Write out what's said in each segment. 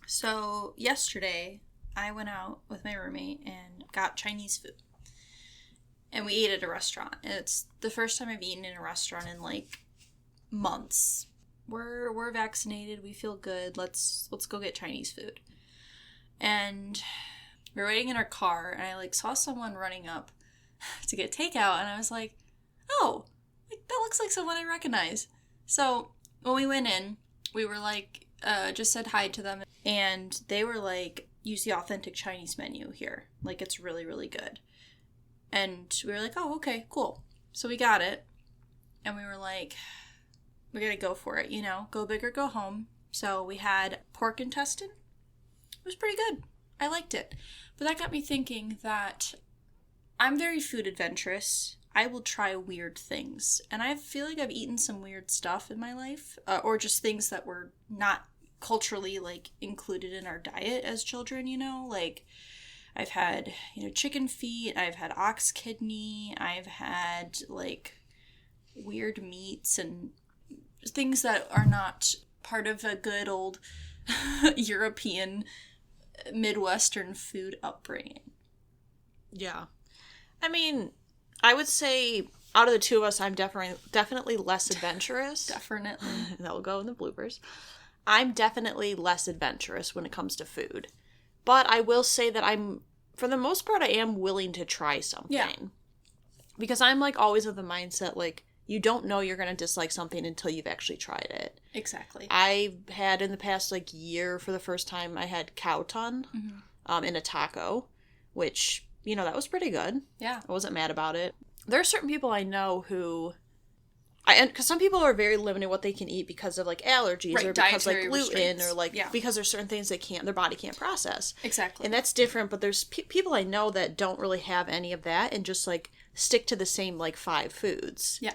So yesterday, I went out with my roommate and got Chinese food. And we ate at a restaurant. And it's the first time I've eaten in a restaurant in like months. We're vaccinated. We feel good. Let's go get Chinese food. And we were waiting in our car, and I like saw someone running up to get takeout, and I was like, "Oh, like, that looks like someone I recognize." So when we went in, we were like, just said hi to them, and they were like, "Use the authentic Chinese menu here. Like, it's really, really good." And we were like, "Oh, okay, cool." So we got it, and we were like, "We gotta go for it, go big or go home." So we had pork intestine. It was pretty good. I liked it. But that got me thinking that I'm very food adventurous. I will try weird things. And I feel like I've eaten some weird stuff in my life. Or just things that were not culturally, like, included in our diet as children, Like, I've had, chicken feet. I've had ox kidney. I've had, like, weird meats and things that are not part of a good old European Midwestern food upbringing. Yeah. I mean, I would say out of the two of us, I'm definitely less adventurous. Definitely. That'll go in the bloopers. I'm definitely less adventurous when it comes to food. But I will say that for the most part, I am willing to try something. Yeah. Because I'm, like, always of the mindset, like, you don't know you're going to dislike something until you've actually tried it. Exactly. I had in the past, like, year, for the first time, I had cow tongue in a taco, which, that was pretty good. Yeah. I wasn't mad about it. There are certain people I know who... Because some people are very limited what they can eat because of, like, allergies, right, or because, like, gluten, restraints. or, like, because there's certain things their body can't process. Exactly. And that's different, but there's people I know that don't really have any of that and just, like, stick to the same, like, 5 foods. Yeah.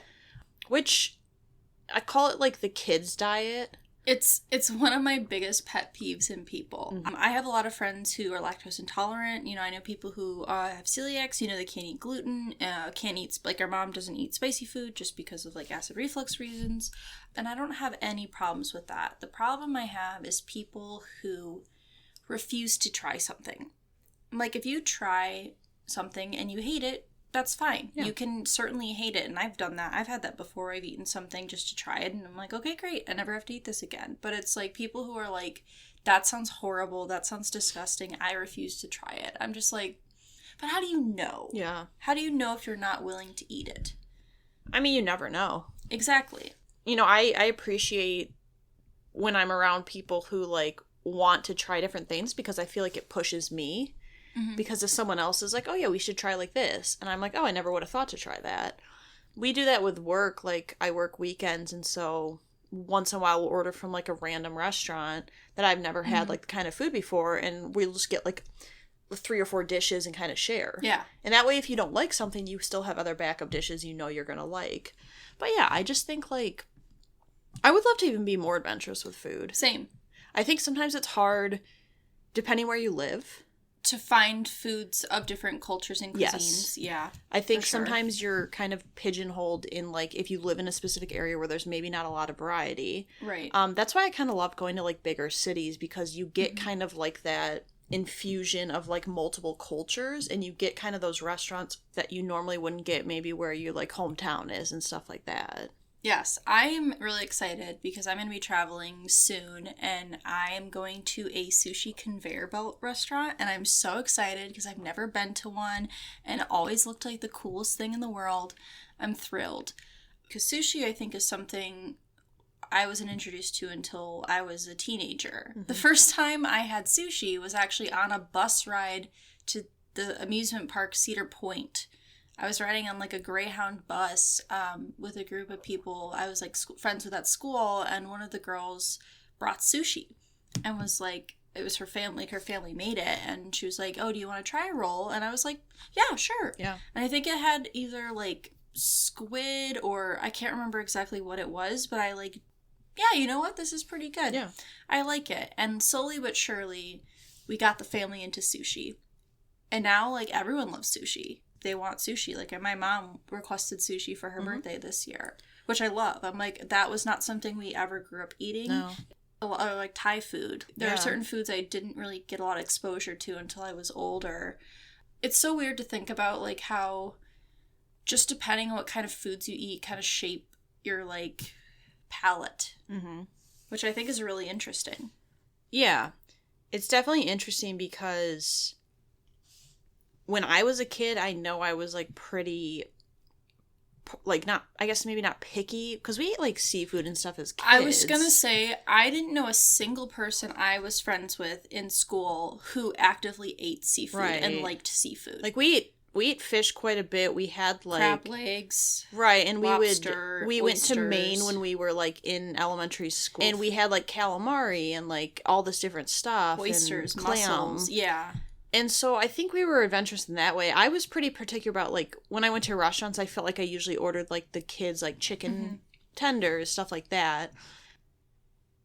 Which, I call it, like, the kids' diet. It's one of my biggest pet peeves in people. Mm-hmm. I have a lot of friends who are lactose intolerant. I know people who have celiacs. They can't eat gluten. Can't eat, like, our mom doesn't eat spicy food just because of, like, acid reflux reasons. And I don't have any problems with that. The problem I have is people who refuse to try something. Like, if you try something and you hate it, that's fine. Yeah. You can certainly hate it, and I've done that. I've had that before. I've eaten something just to try it, and I'm like, okay, great. I never have to eat this again. But it's like people who are like, that sounds horrible. That sounds disgusting. I refuse to try it. I'm just like, but how do you know? Yeah. How do you know if you're not willing to eat it? I mean, you never know. Exactly. I appreciate when I'm around people who, like, want to try different things because I feel like it pushes me. Mm-hmm. Because if someone else is like, oh yeah, we should try like this. And I'm like, oh, I never would have thought to try that. We do that with work. Like, I work weekends, and so once in a while we'll order from, like, a random restaurant that I've never had, like, the kind of food before, and we'll just get, like, 3 or 4 dishes and kind of share. Yeah. And that way, if you don't like something, you still have other backup dishes you're gonna like. But yeah, I just think, like, I would love to even be more adventurous with food. Same. I think sometimes it's hard, depending where you live, to find foods of different cultures and cuisines. Yes. Yeah. I think sometimes you're kind of pigeonholed in, like, if you live in a specific area where there's maybe not a lot of variety. Right. That's why I kind of love going to, like, bigger cities, because you get kind of, like, that infusion of, like, multiple cultures, and you get kind of those restaurants that you normally wouldn't get maybe where your, like, hometown is and stuff like that. Yes, I'm really excited because I'm going to be traveling soon, and I am going to a sushi conveyor belt restaurant, and I'm so excited because I've never been to one, and it always looked like the coolest thing in the world. I'm thrilled. Because sushi, I think, is something I wasn't introduced to until I was a teenager. Mm-hmm. The first time I had sushi was actually on a bus ride to the amusement park Cedar Point. I was riding on, like, a Greyhound bus with a group of people I was, like, friends with at school, and one of the girls brought sushi and was like, it was her family, like, her family made it, and she was like, oh, do you want to try a roll? And I was like, yeah, sure. Yeah. And I think it had either, like, squid or I can't remember exactly what it was, but I, like, yeah, you know what? This is pretty good. Yeah. I like it. And slowly but surely, we got the family into sushi. And now, like, everyone loves sushi. They want sushi. Like, my mom requested sushi for her birthday this year, which I love. I'm like, that was not something we ever grew up eating. No. a lot of, like, Thai food. There Yeah. are certain foods I didn't really get a lot of exposure to until I was older. It's so weird to think about, like, how just depending on what kind of foods you eat kind of shape your, like, palate. Mm-hmm. Which I think is really interesting. Yeah. It's definitely interesting because when I was a kid, I know I was, like, pretty, like, not, I guess maybe not picky, because we ate, like, seafood and stuff as kids. I was gonna say, I didn't know a single person I was friends with in school who actively ate seafood and liked seafood. Like, we ate fish quite a bit. We had, like, crab legs. Right, and lobster, we went to Maine oysters. when we were, like, in elementary school. And we had, like, calamari and, like, all this different stuff. Oysters, and mussels. Yeah. And so I think we were adventurous in that way. I was pretty particular about, like, when I went to restaurants, I felt like I usually ordered, like, the kids, like, chicken tenders, stuff like that.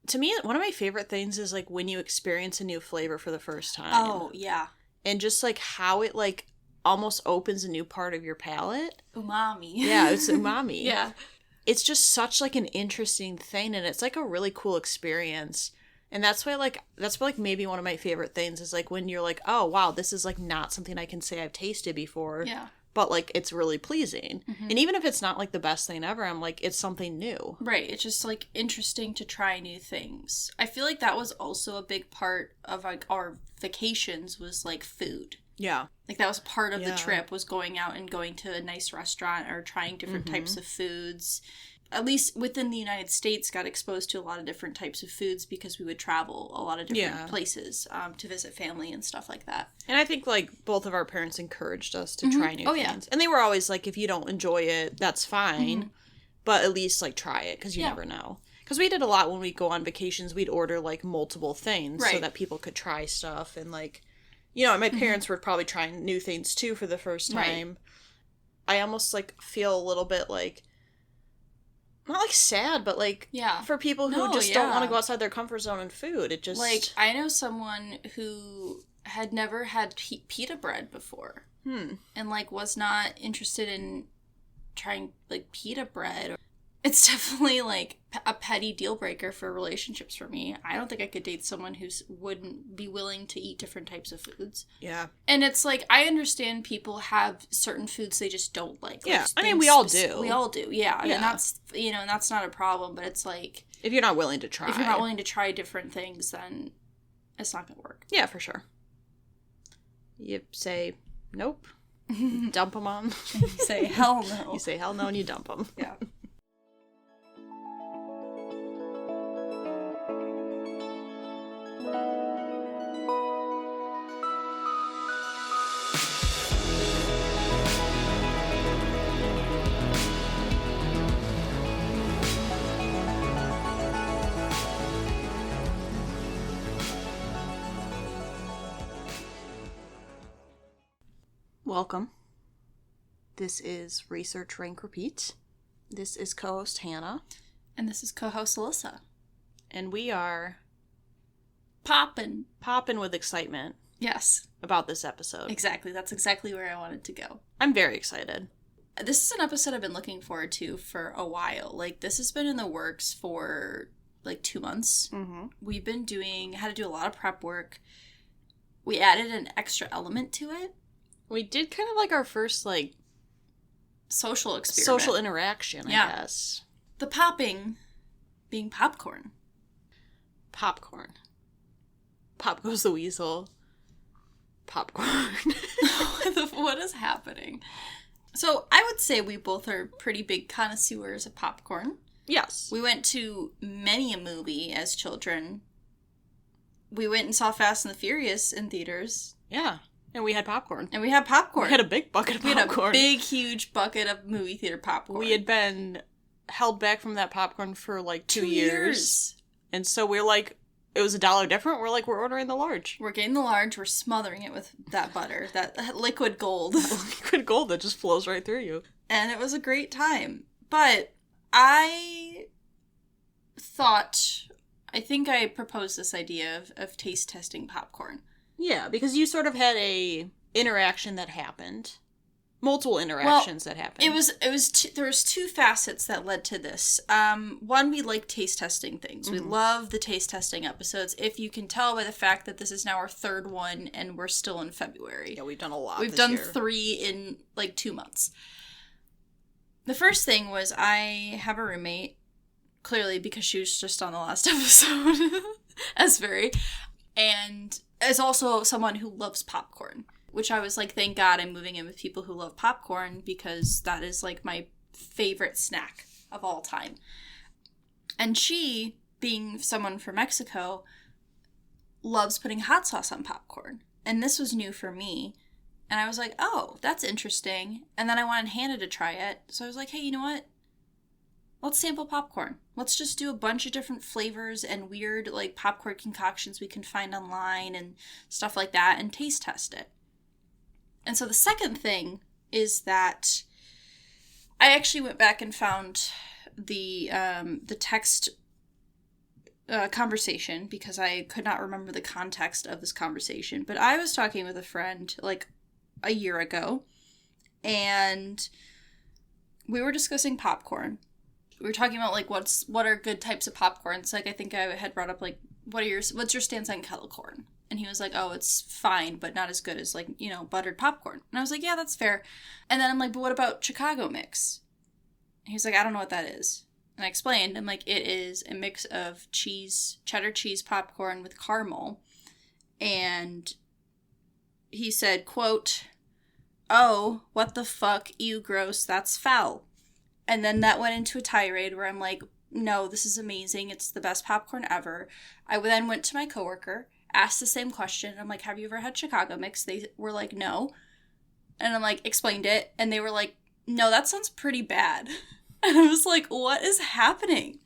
To me, one of my favorite things is, like, when you experience a new flavor for the first time. Oh, yeah. And just, like, how it, like, almost opens a new part of your palate. Umami. Yeah, it's umami. Yeah. It's just such, like, an interesting thing, and it's, like, a really cool experience. And that's why, maybe one of my favorite things is, like, when you're like, oh, wow, this is, like, not something I can say I've tasted before. Yeah. But, like, it's really pleasing. Mm-hmm. And even if it's not, like, the best thing ever, I'm like, it's something new. Right. It's just, like, interesting to try new things. I feel like that was also a big part of, like, our vacations was, like, food. Yeah. Like, that was part of the trip, was going out and going to a nice restaurant or trying different types of foods. At least within the United States, got exposed to a lot of different types of foods because we would travel a lot of different places to visit family and stuff like that. And I think, like, both of our parents encouraged us to try new things. Yeah. And they were always like, if you don't enjoy it, that's fine. But at least, like, try it, because you never know. Because we did a lot when we go on vacations. We'd order, like, multiple things so that people could try stuff. And, like, you know, my parents were probably trying new things, too, for the first time. I almost, like, feel a little bit, like, not, like, sad, but, like, for people who just don't want to go outside their comfort zone in food. It just... Like, I know someone who had never had pita bread before. And, like, was not interested in trying, like, pita bread. It's definitely, like, a petty deal breaker for relationships for me. I don't think I could date someone who wouldn't be willing to eat different types of foods. Yeah. And it's, like, I understand people have certain foods they just don't like. Yeah, I mean, we all do. We all do, yeah. And that's, you know, and that's not a problem, but it's, like... If you're not willing to try. If you're not willing to try different things, then it's not going to work. Yeah, for sure. You say, nope. Dump them on. You say, hell no. You say, hell no, and you dump them. Yeah. Welcome. This is Research, Rank, Repeat. This is co-host Hannah. And this is co-host Alyssa. And we are... Poppin' with excitement. Yes. About this episode. Exactly. That's exactly where I wanted to go. I'm very excited. This is an episode I've been looking forward to for a while. Like, this has been in the works for, like, 2 months. We've been had to do a lot of prep work. We added an extra element to it. We did kind of like our first, like... social experiment. Social interaction, I guess. The popping being popcorn. Popcorn. Pop goes the weasel. Popcorn. What is happening? So, I would say we both are pretty big connoisseurs of popcorn. Yes. We went to many a movie as children. We went and saw Fast and the Furious in theaters. Yeah. And we had popcorn. And we had popcorn. We had a big bucket of popcorn. We had a big, huge bucket of movie theater popcorn. We had been held back from that popcorn for, like, 2 years. And so we're like, it was $1 different. We're like, we're ordering the large. We're getting the large. We're smothering it with that butter. That liquid gold. Liquid gold that just flows right through you. And it was a great time. But I think I proposed this idea of taste testing popcorn. Yeah, because you sort of had a interaction that happened multiple interactions that happen. There was two facets that led to this. One, we like taste testing things. We love the taste testing episodes. If you can tell by the fact that this is now our third one and we're still in February. Yeah, we've done a lot. We've done 3 in like 2 months. The first thing was I have a roommate, clearly because she was just on the last episode, and is also someone who loves popcorn. Which I was like, thank God I'm moving in with people who love popcorn because that is like my favorite snack of all time. And she, being someone from Mexico, loves putting hot sauce on popcorn. And this was new for me. And I was like, oh, that's interesting. And then I wanted Hannah to try it. So I was like, hey, you know what? Let's sample popcorn. Let's just do a bunch of different flavors and weird like popcorn concoctions we can find online and stuff like that and taste test it. And so the second thing is that I actually went back and found the text conversation because I could not remember the context of this conversation. But I was talking with a friend like a year ago, and we were discussing popcorn. We were talking about like what are good types of popcorns. Like I think I had brought up like what's your stance on kettle corn? And he was like, oh, it's fine, but not as good as, like, you know, buttered popcorn. And I was like, yeah, that's fair. And then I'm like, but what about Chicago mix? And he was like, I don't know what that is. And I explained, I'm like, it is a mix of cheddar cheese popcorn with caramel. And he said, quote, oh, what the fuck, ew, gross, that's foul. And then that went into a tirade where I'm like, no, this is amazing. It's the best popcorn ever. I then went to my coworker, asked the same question. I'm like, have you ever had Chicago mix? They were like, no. And I'm like, explained it. And they were like, no, that sounds pretty bad. And I was like, what is happening?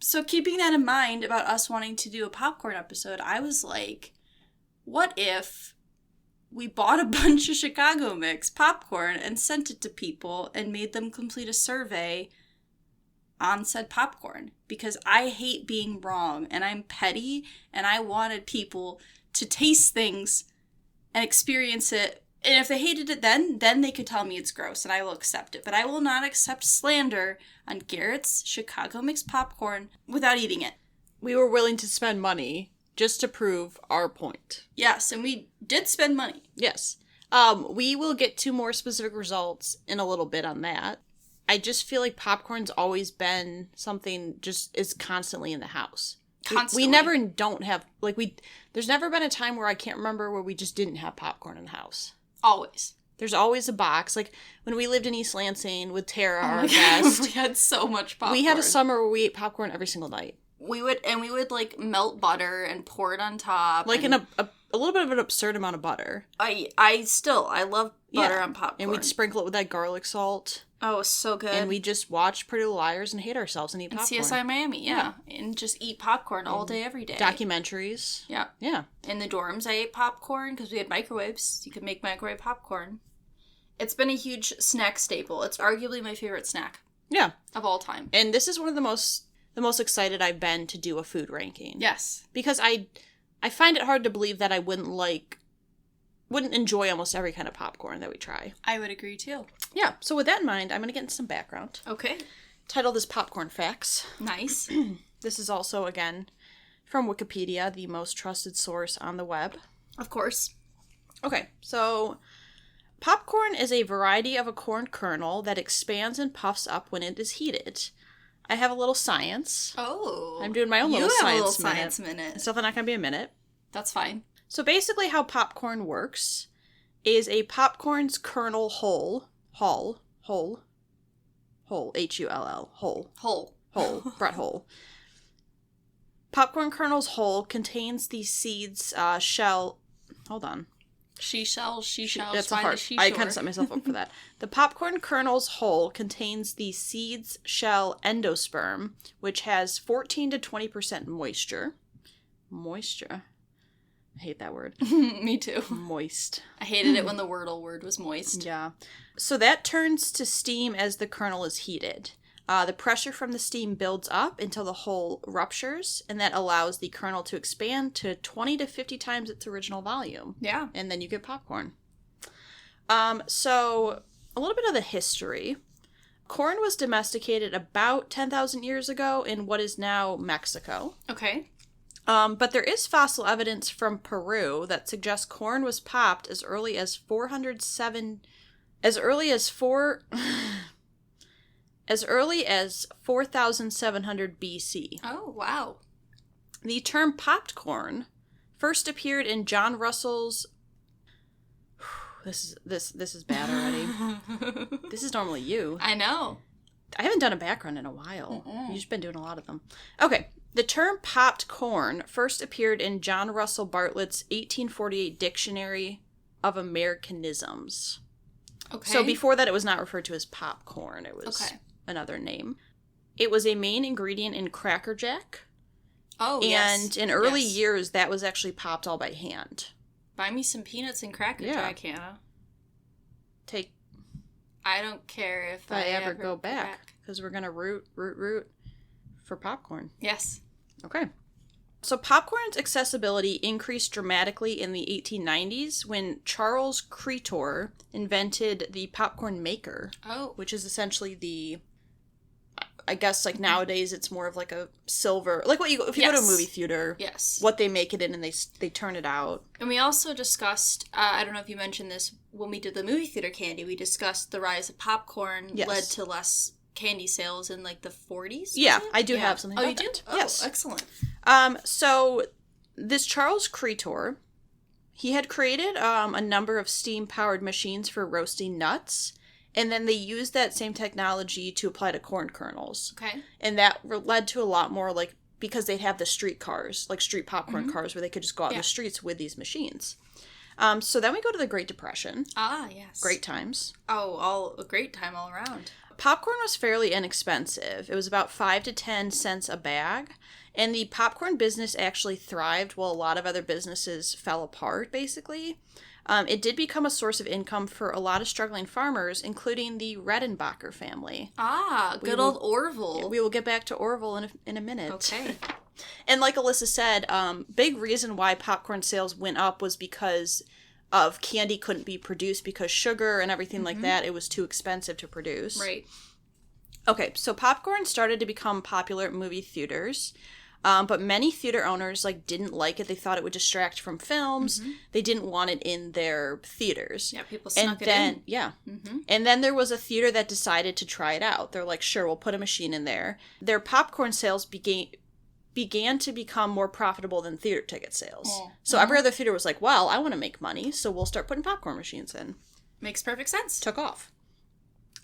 So keeping that in mind about us wanting to do a popcorn episode, I was like, what if we bought a bunch of Chicago mix popcorn and sent it to people and made them complete a survey on said popcorn? Because I hate being wrong and I'm petty and I wanted people to taste things and experience it. And if they hated it then they could tell me it's gross and I will accept it. But I will not accept slander on Garrett's Chicago mix popcorn without eating it. We were willing to spend money just to prove our point. Yes, and we did spend money. Yes. We will get to more specific results in a little bit on that. I just feel like popcorn's always been something just is constantly in the house. Constantly. We never don't have, like, there's never been a time where I can't remember where we just didn't have popcorn in the house. Always. There's always a box. Like, when we lived in East Lansing with Tara, our God. guest. We had so much popcorn. We had a summer where we ate popcorn every single night. We would, like, melt butter and pour it on top. Like, in a little bit of an absurd amount of butter. I love butter on popcorn. And we'd sprinkle it with that garlic salt. Oh, it's so good. And we just watch Pretty Little Liars and hate ourselves and eat popcorn. And CSI Miami, yeah. And just eat popcorn all day, every day. Documentaries. Yeah. Yeah. In the dorms, I ate popcorn because we had microwaves. You could make microwave popcorn. It's been a huge snack staple. It's arguably my favorite snack. Yeah. Of all time. And this is one of the most excited I've been to do a food ranking. Yes. Because I find it hard to believe that I wouldn't enjoy almost every kind of popcorn that we try. I would agree too. Yeah. So with that in mind, I'm going to get into some background. Okay. Title this Popcorn Facts. Nice. This is also, again, from Wikipedia, the most trusted source on the web. Of course. Okay. So popcorn is a variety of a corn kernel that expands and puffs up when it is heated. I have a little science. Oh. I'm doing my own little science minute. It's definitely not going to be a minute. That's fine. So basically how popcorn works is a popcorn's kernel hull, H-U-L-L, Brett Hull. Popcorn kernel's hull contains the seeds, shell, hold on. That's I kind of set myself up for that. The popcorn kernel's hull contains the seeds, shell, endosperm, which has 14 to 20% moisture. Moisture. I hate that word. Me too. Moist. I hated it when the Wordle word was moist. Yeah. So that turns to steam as the kernel is heated. The pressure from the steam builds up until the hull ruptures, and that allows the kernel to expand to 20 to 50 times its original volume. Yeah. And then you get popcorn. So a little bit of the history. Corn was domesticated about 10,000 years ago in what is now Mexico. Okay. But there is fossil evidence from Peru that suggests corn was popped as early as 4,700 BC. Oh, wow. The term popped corn first appeared in John Russell's. This is bad already. This is normally you. I know. I haven't done a background in a while. You've just been doing a lot of them. Okay. The term popped corn first appeared in John Russell Bartlett's 1848 Dictionary of Americanisms. Okay. So before that, it was not referred to as popcorn. It was another name. It was a main ingredient in Cracker Jack. Oh, yes. And in early years, that was actually popped all by hand. Buy me some peanuts and Cracker Jack, Hannah. I don't care if I ever go back. Because we're going to root for popcorn. Yes. Okay. So popcorn's accessibility increased dramatically in the 1890s when Charles Cretor invented the popcorn maker. Oh. Which is essentially I guess, like, nowadays it's more of like a silver, like what if you go to a movie theater, what they make it in and they turn it out. And we also discussed, I don't know if you mentioned this, when we did the movie theater candy, we discussed the rise of popcorn led to less candy sales in, like, the 40s. Yeah, I do have something about that. You do? Oh, yes. Excellent. So this Charles Cretor, he had created a number of steam-powered machines for roasting nuts. And then they used that same technology to apply to corn kernels. Okay. And that led to a lot more, like, because they'd have the street cars, like street popcorn cars, where they could just go out in the streets with these machines. So then we go to the Great Depression. Ah, yes. Great times. Oh, a great time all around. Popcorn was fairly inexpensive. It was about 5 to 10 cents a bag. And the popcorn business actually thrived while a lot of other businesses fell apart, basically. It did become a source of income for a lot of struggling farmers, including the Redenbacher family. Ah, good old Orville. We will get back to Orville in a minute. Okay. And like Alyssa said, big reason why popcorn sales went up was because of candy couldn't be produced because sugar and everything like that, it was too expensive to produce. Right. Okay, so popcorn started to become popular at movie theaters. But many theater owners, like, didn't like it. They thought it would distract from films. They didn't want it in their theaters. Yeah, people snuck it in. Yeah. And then there was a theater that decided to try it out. They're like, sure, we'll put a machine in there. Their popcorn sales began to become more profitable than theater ticket sales. So every other theater was like, well, I want to make money, so we'll start putting popcorn machines in. Makes perfect sense. Took off.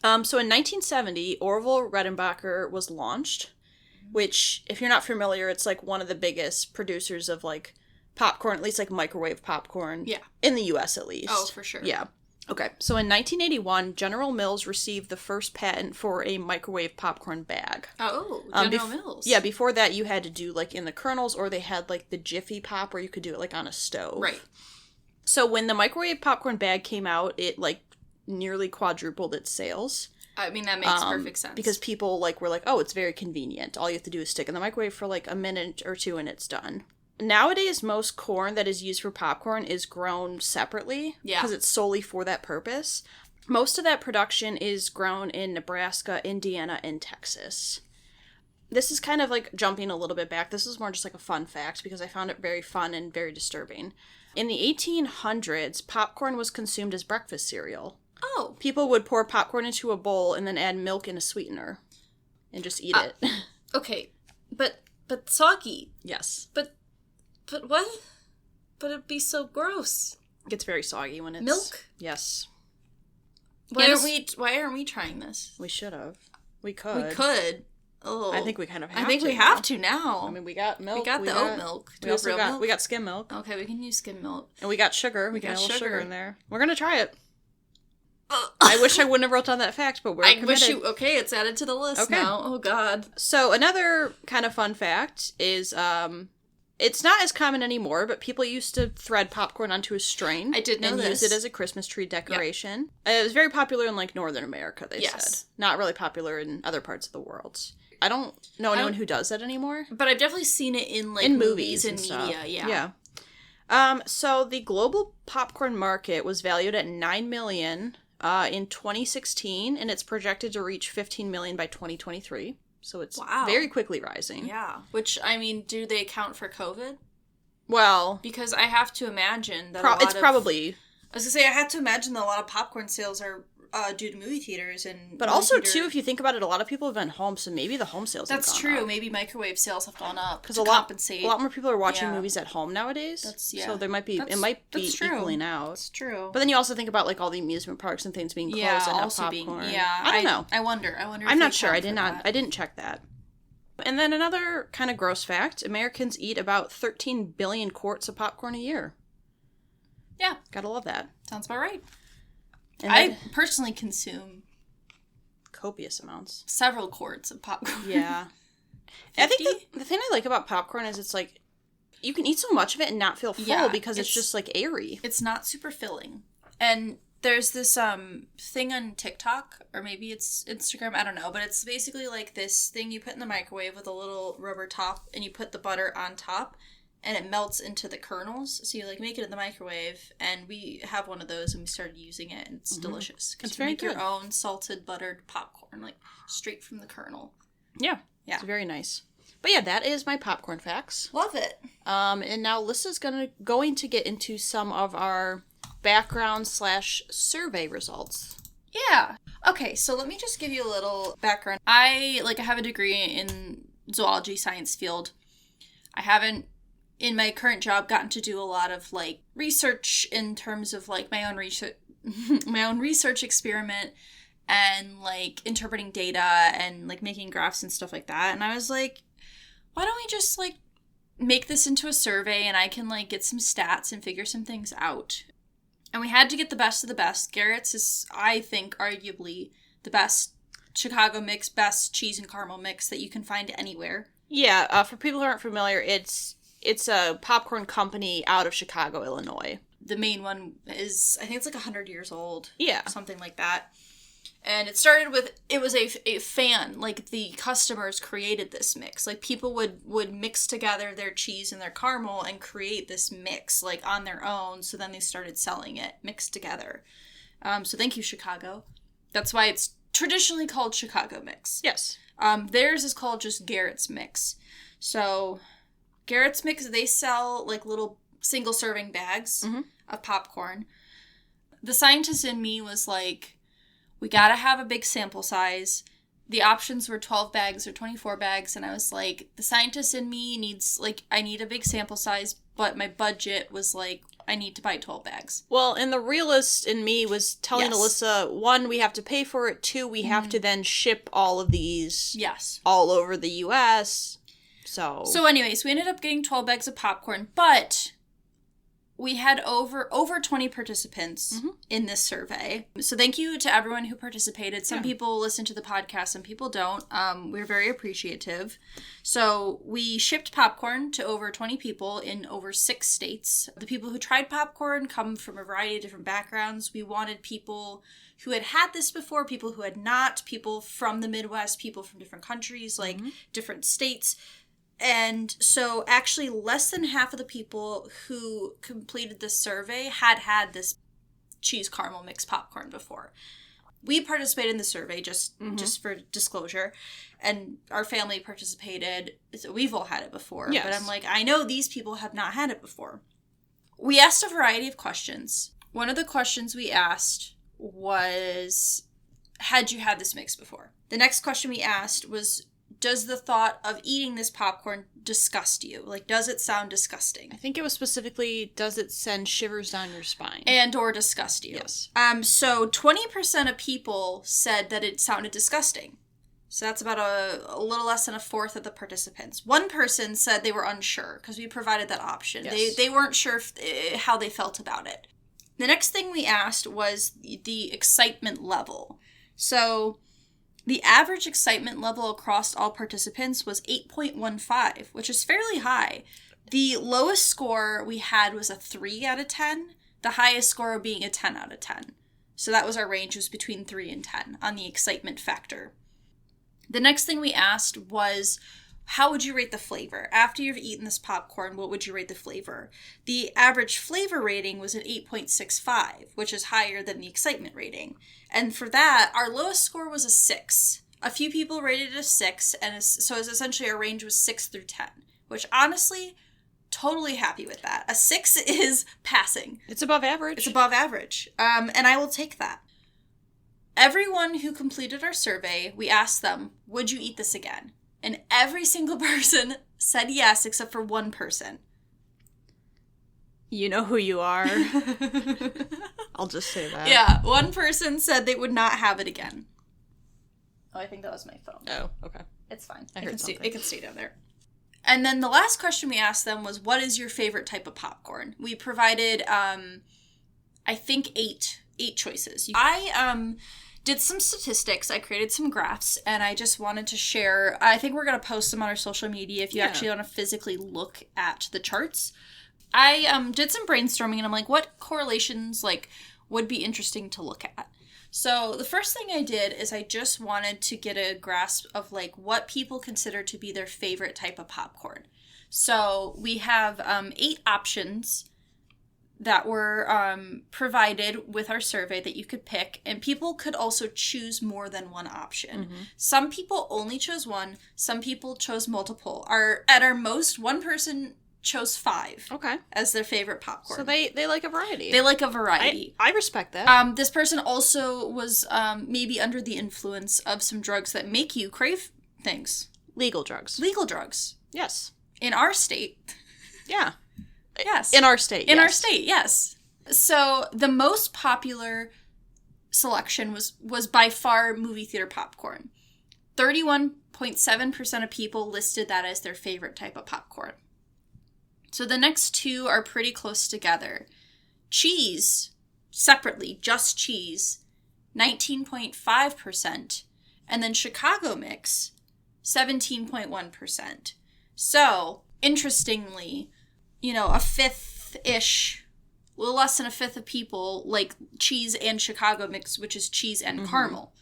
So in 1970, Orville Redenbacher was launched. Which, if you're not familiar, it's, like, one of the biggest producers of, like, popcorn, at least, like, microwave popcorn. Yeah. In the U.S., at least. Oh, for sure. Yeah. Okay. So in 1981, General Mills received the first patent for a microwave popcorn bag. Oh, General Mills. Yeah, before that, you had to do, like, in the kernels, or they had, like, the Jiffy Pop, where you could do it, like, on a stove. Right. So when the microwave popcorn bag came out, it, like, nearly quadrupled its sales. I mean, that makes perfect sense. Because people, like, were like, oh, it's very convenient. All you have to do is stick in the microwave for, like, a minute or two and it's done. Nowadays, most corn that is used for popcorn is grown separately. Yeah. Because it's solely for that purpose. Most of that production is grown in Nebraska, Indiana, and Texas. This is kind of, like, jumping a little bit back. This is more just, like, a fun fact because I found it very fun and very disturbing. In the 1800s, popcorn was consumed as breakfast cereal. Oh. People would pour popcorn into a bowl and then add milk and a sweetener and just eat it. Okay. But soggy. Yes. But what? But it'd be so gross. It gets very soggy when it's... Milk? Yes. Why aren't we trying this? We should have. We could. We could. Oh. I think we kind of have to. I think we have to now. I mean, we got milk. We got the oat milk. We got skim milk. Okay, we can use skim milk. And we got sugar. We got a little sugar in there. We're going to try it. I wish I wouldn't have wrote down that fact, but we're committed. Okay, it's added to the list now. Oh, God. So another kind of fun fact is, it's not as common anymore, but people used to thread popcorn onto a string. I did know and this. use it as a Christmas tree decoration. Yep. It was very popular in, like, Northern America, they said. Not really popular in other parts of the world. I don't know anyone who does that anymore. But I've definitely seen it in, like, movies and media, yeah. So the global popcorn market was valued at $9 million in 2016, and it's projected to reach 15 million by 2023. So it's Wow. very quickly rising. Yeah. Which, I mean, do they account for COVID? Well, Because I have to imagine that it's probably... I was going to say, I have to imagine that a lot of popcorn sales are due to movie theaters and... But also, too, if you think about it, a lot of people have been home, so maybe the home sales have gone That's true. up. Maybe microwave sales have gone up Because to compensate. a lot more people are watching movies at home nowadays. So there might be... It might be equaling out. That's true. But then you also think about, like, all the amusement parks and things being closed and have popcorn. I don't know. I wonder. I'm not sure. I didn't check that. And then another kind of gross fact, Americans eat about 13 billion quarts of popcorn a year. Yeah. Gotta love that. Sounds about right. And I personally consume copious amounts. Several quarts of popcorn. Yeah. I think the thing I like about popcorn is it's like, you can eat so much of it and not feel full because it's just like airy. It's not super filling. And there's this thing on TikTok, or maybe it's Instagram, I don't know, but it's basically like this thing you put in the microwave with a little rubber top, and you put the butter on top, and it melts into the kernels. So you like make it in the microwave, and we have one of those, and we started using it, and it's delicious. It's you very make good. your own salted buttered popcorn, like straight from the kernel. Yeah. Yeah. It's very nice. But yeah, that is my popcorn facts. Love it. And now Lissa's going to get into some of our background/survey results. Yeah. Okay, so let me just give you a little background. I have a degree in zoology science field. I haven't, in my current job, gotten to do a lot of, like, research in terms of, like, my own research experiment and, like, interpreting data and, like, making graphs and stuff like that. And I was like, why don't we just, like, make this into a survey and I can, like, get some stats and figure some things out. And we had to get the best of the best. Garrett's is, I think, arguably the best Chicago mix, best cheese and caramel mix that you can find anywhere. Yeah, for people who aren't familiar, it's a popcorn company out of Chicago, Illinois. The main one is, I think it's like 100 years old. Yeah. Something like that. And it started with, it was a fan, like the customers created this mix. Like people would mix together their cheese and their caramel and create this mix, like on their own. So then they started selling it mixed together. So thank you, Chicago. That's why it's traditionally called Chicago Mix. Yes. Theirs is called just Garrett's Mix. So Garrett's Mix, they sell like little single serving bags of popcorn. The scientist in me was like, we gotta have a big sample size. The options were 12 bags or 24 bags, and I was like, the scientist in me needs, like, I need a big sample size, but my budget was like, I need to buy 12 bags. Well, and the realist in me was telling Alyssa, 1, we have to pay for it, 2, we have to then ship all of these all over the U.S., So anyways, we ended up getting 12 bags of popcorn, but we had over 20 participants in this survey. So thank you to everyone who participated. Some people listen to the podcast, some people don't. We're very appreciative. So we shipped popcorn to over 20 people in over 6 states. The people who tried popcorn come from a variety of different backgrounds. We wanted people who had this before, people who had not, people from the Midwest, people from different countries, like different states. And so actually less than half of the people who completed this survey had this cheese caramel mixed popcorn before. We participated in the survey just for disclosure, and our family participated. So we've all had it before, but I'm like, I know these people have not had it before. We asked a variety of questions. One of the questions we asked was, had you had this mix before? The next question we asked was, does the thought of eating this popcorn disgust you? Like, does it sound disgusting? I think it was specifically, does it send shivers down your spine? And or disgust you. Yes. So 20% of people said that it sounded disgusting. So that's about a little less than a fourth of the participants. One person said they were unsure because we provided that option. Yes. They weren't sure how they felt about it. The next thing we asked was the excitement level. So the average excitement level across all participants was 8.15, which is fairly high. The lowest score we had was a 3 out of 10, the highest score being a 10 out of 10. So that was our range, was between 3 and 10 on the excitement factor. The next thing we asked was, how would you rate the flavor? After you've eaten this popcorn, what would you rate the flavor? The average flavor rating was an 8.65, which is higher than the excitement rating. And for that, our lowest score was a 6. A few people rated it a 6, and so it's essentially our range was 6 through 10, which honestly, totally happy with that. A 6 is passing. It's above average. It's above average. And I will take that. Everyone who completed our survey, we asked them, would you eat this again? And every single person said yes, except for one person. You know who you are. I'll just say that. Yeah, one person said they would not have it again. Oh, I think that was my phone. Oh, okay. It's fine. I heard something. It can stay down there. And then the last question we asked them was, what is your favorite type of popcorn? We provided, I think, eight choices. I did some statistics. I created some graphs, and I just wanted to share. I think we're going to post them on our social media if you actually want to physically look at the charts. I did some brainstorming, and I'm like, what correlations would be interesting to look at? So the first thing I did is I just wanted to get a grasp of what people consider to be their favorite type of popcorn. So we have 8 options that were provided with our survey that you could pick, and people could also choose more than one option. Mm-hmm. Some people only chose one, some people chose multiple. At our most, one person chose 5 as their favorite popcorn. So they like a variety. They like a variety. I respect that. This person also was maybe under the influence of some drugs that make you crave things. Legal drugs. Legal drugs. Yes. In our state. Yeah. Yes. In our state, In our state, yes. So the most popular selection was by far movie theater popcorn. 31.7% of people listed that as their favorite type of popcorn. So the next 2 are pretty close together. Cheese, separately, just cheese, 19.5%. And then Chicago mix, 17.1%. So, interestingly, a fifth-ish, a little less than a fifth of people like cheese and Chicago mix, which is cheese and caramel.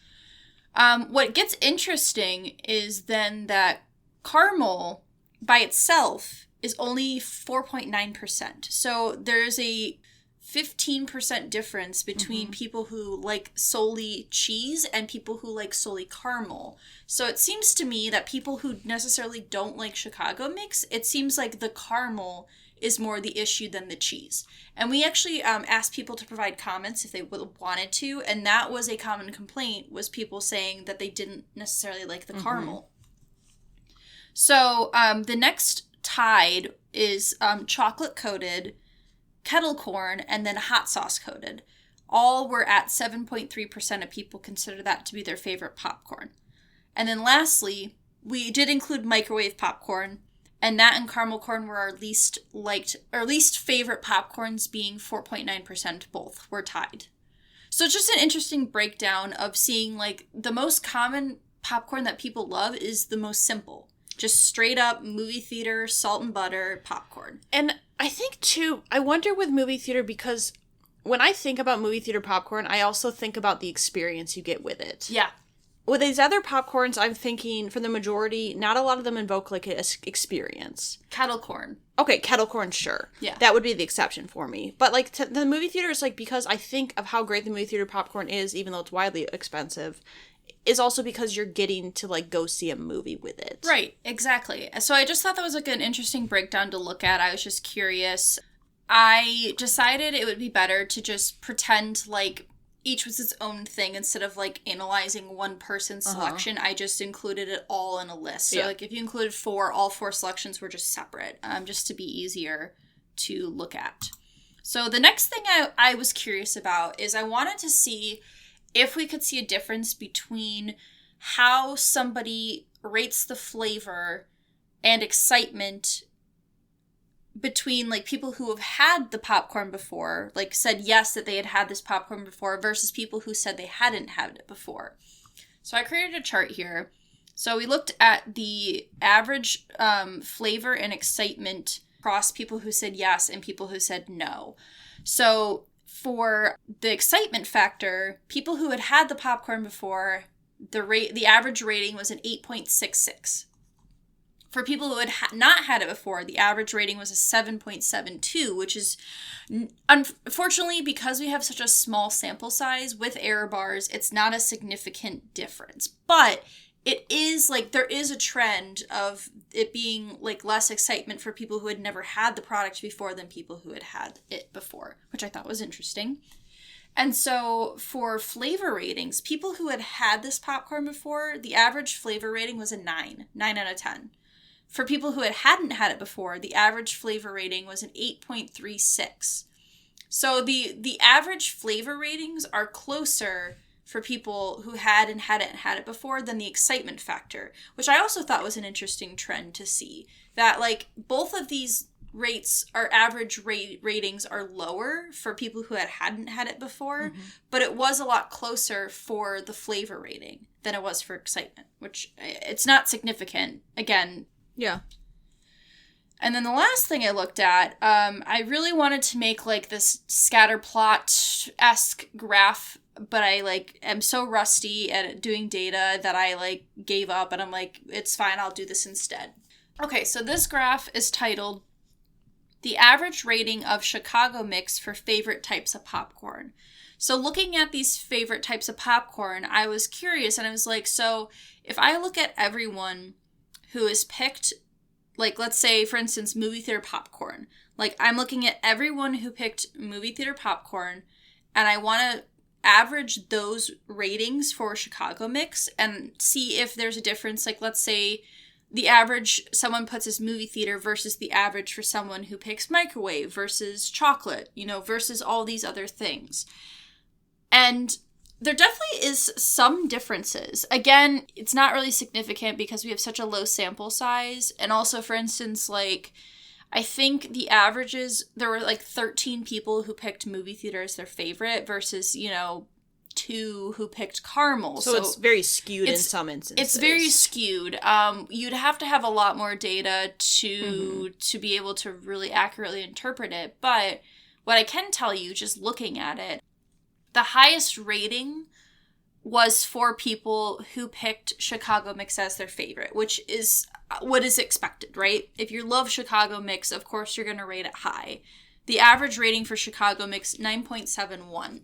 What gets interesting is then that caramel by itself is only 4.9%. So there's a 15% difference between people who like solely cheese and people who like solely caramel. So it seems to me that people who necessarily don't like Chicago mix, it seems like the caramel is more the issue than the cheese. And we actually asked people to provide comments if they wanted to, and that was a common complaint, was people saying that they didn't necessarily like the caramel. So the next tied is chocolate coated, kettle corn, and then hot sauce coated. All were at 7.3% of people consider that to be their favorite popcorn. And then lastly, we did include microwave popcorn, and that and caramel corn were our least liked, or least favorite popcorns, being 4.9%. Both were tied. So it's just an interesting breakdown of seeing the most common popcorn that people love is the most simple. Just straight up movie theater, salt and butter popcorn. And I think, too, I wonder with movie theater, because when I think about movie theater popcorn, I also think about the experience you get with it. Yeah. With these other popcorns, I'm thinking, for the majority, not a lot of them invoke, an experience. Kettle corn. Okay, kettle corn, sure. Yeah. That would be the exception for me. But, the movie theater is, because I think of how great the movie theater popcorn is, even though it's widely expensive, is also because you're getting to, go see a movie with it. Right, exactly. So I just thought that was, an interesting breakdown to look at. I was just curious. I decided it would be better to just pretend each was its own thing instead of, analyzing one person's selection. I just included it all in a list. So, if you included 4, all 4 selections were just separate, just to be easier to look at. So the next thing I was curious about is I wanted to see if we could see a difference between how somebody rates the flavor and excitement between people who have had the popcorn before, said yes that they had this popcorn before, versus people who said they hadn't had it before. So I created a chart here. So we looked at the average flavor and excitement across people who said yes and people who said no. So for the excitement factor, people who had the popcorn before, the average rating was an 8.66. For people who had not had it before, the average rating was a 7.72, which is, unfortunately, because we have such a small sample size with error bars, it's not a significant difference. But it is, like, there is a trend of it being, like, less excitement for people who had never had the product before than people who had had it before, which I thought was interesting. And so for flavor ratings, people who had had this popcorn before, the average flavor rating was a 9 out of 10. For people who hadn't had it before, the average flavor rating was an 8.36. So the average flavor ratings are closer for people who had it before than the excitement factor, which I also thought was an interesting trend to see. That, like, both of these rates, our average ratings are lower for people who hadn't had it before, but it was a lot closer for the flavor rating than it was for excitement, which it's not significant. Again, yeah. And then the last thing I looked at, I really wanted to make, like, this scatter plot-esque graph, but I, like, am so rusty at doing data that I, like, gave up, and I'm like, it's fine, I'll do this instead. Okay, so this graph is titled The Average Rating of Chicago Mix for Favorite Types of Popcorn. So looking at these favorite types of popcorn, I was curious, and I was like, so if I look at everyone who is picked, like, let's say, for instance, movie theater popcorn. Like, I'm looking at everyone who picked movie theater popcorn, and I want to average those ratings for Chicago Mix and see if there's a difference. Like, let's say the average someone puts as movie theater versus the average for someone who picks microwave versus chocolate, versus all these other things. And there definitely is some differences. Again, it's not really significant because we have such a low sample size. And also, for instance, like, I think the averages, there were like 13 people who picked movie theater as their favorite versus, 2 who picked caramel. So it's very skewed in some instances. It's very skewed. You'd have to have a lot more data to be able to really accurately interpret it. But what I can tell you, just looking at it, the highest rating was for people who picked Chicago Mix as their favorite, which is what is expected, right? If you love Chicago Mix, of course you're going to rate it high. The average rating for Chicago Mix, 9.71.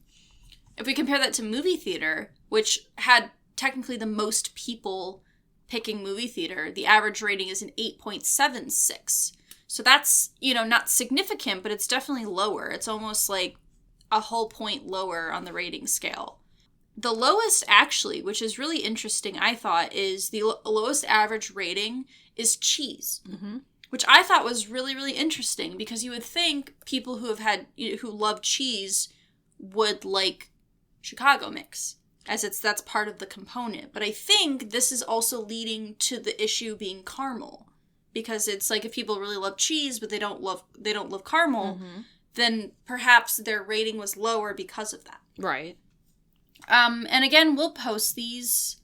If we compare that to movie theater, which had technically the most people picking movie theater, the average rating is an 8.76. So that's, not significant, but it's definitely lower. It's almost like a whole point lower on the rating scale. The lowest, actually, which is really interesting, I thought, is the lowest average rating is cheese, which I thought was really, really interesting because you would think people who love cheese would like Chicago Mix, as that's part of the component. But I think this is also leading to the issue being caramel, because it's like if people really love cheese but they don't love caramel, then perhaps their rating was lower because of that. Right. And again, we'll post these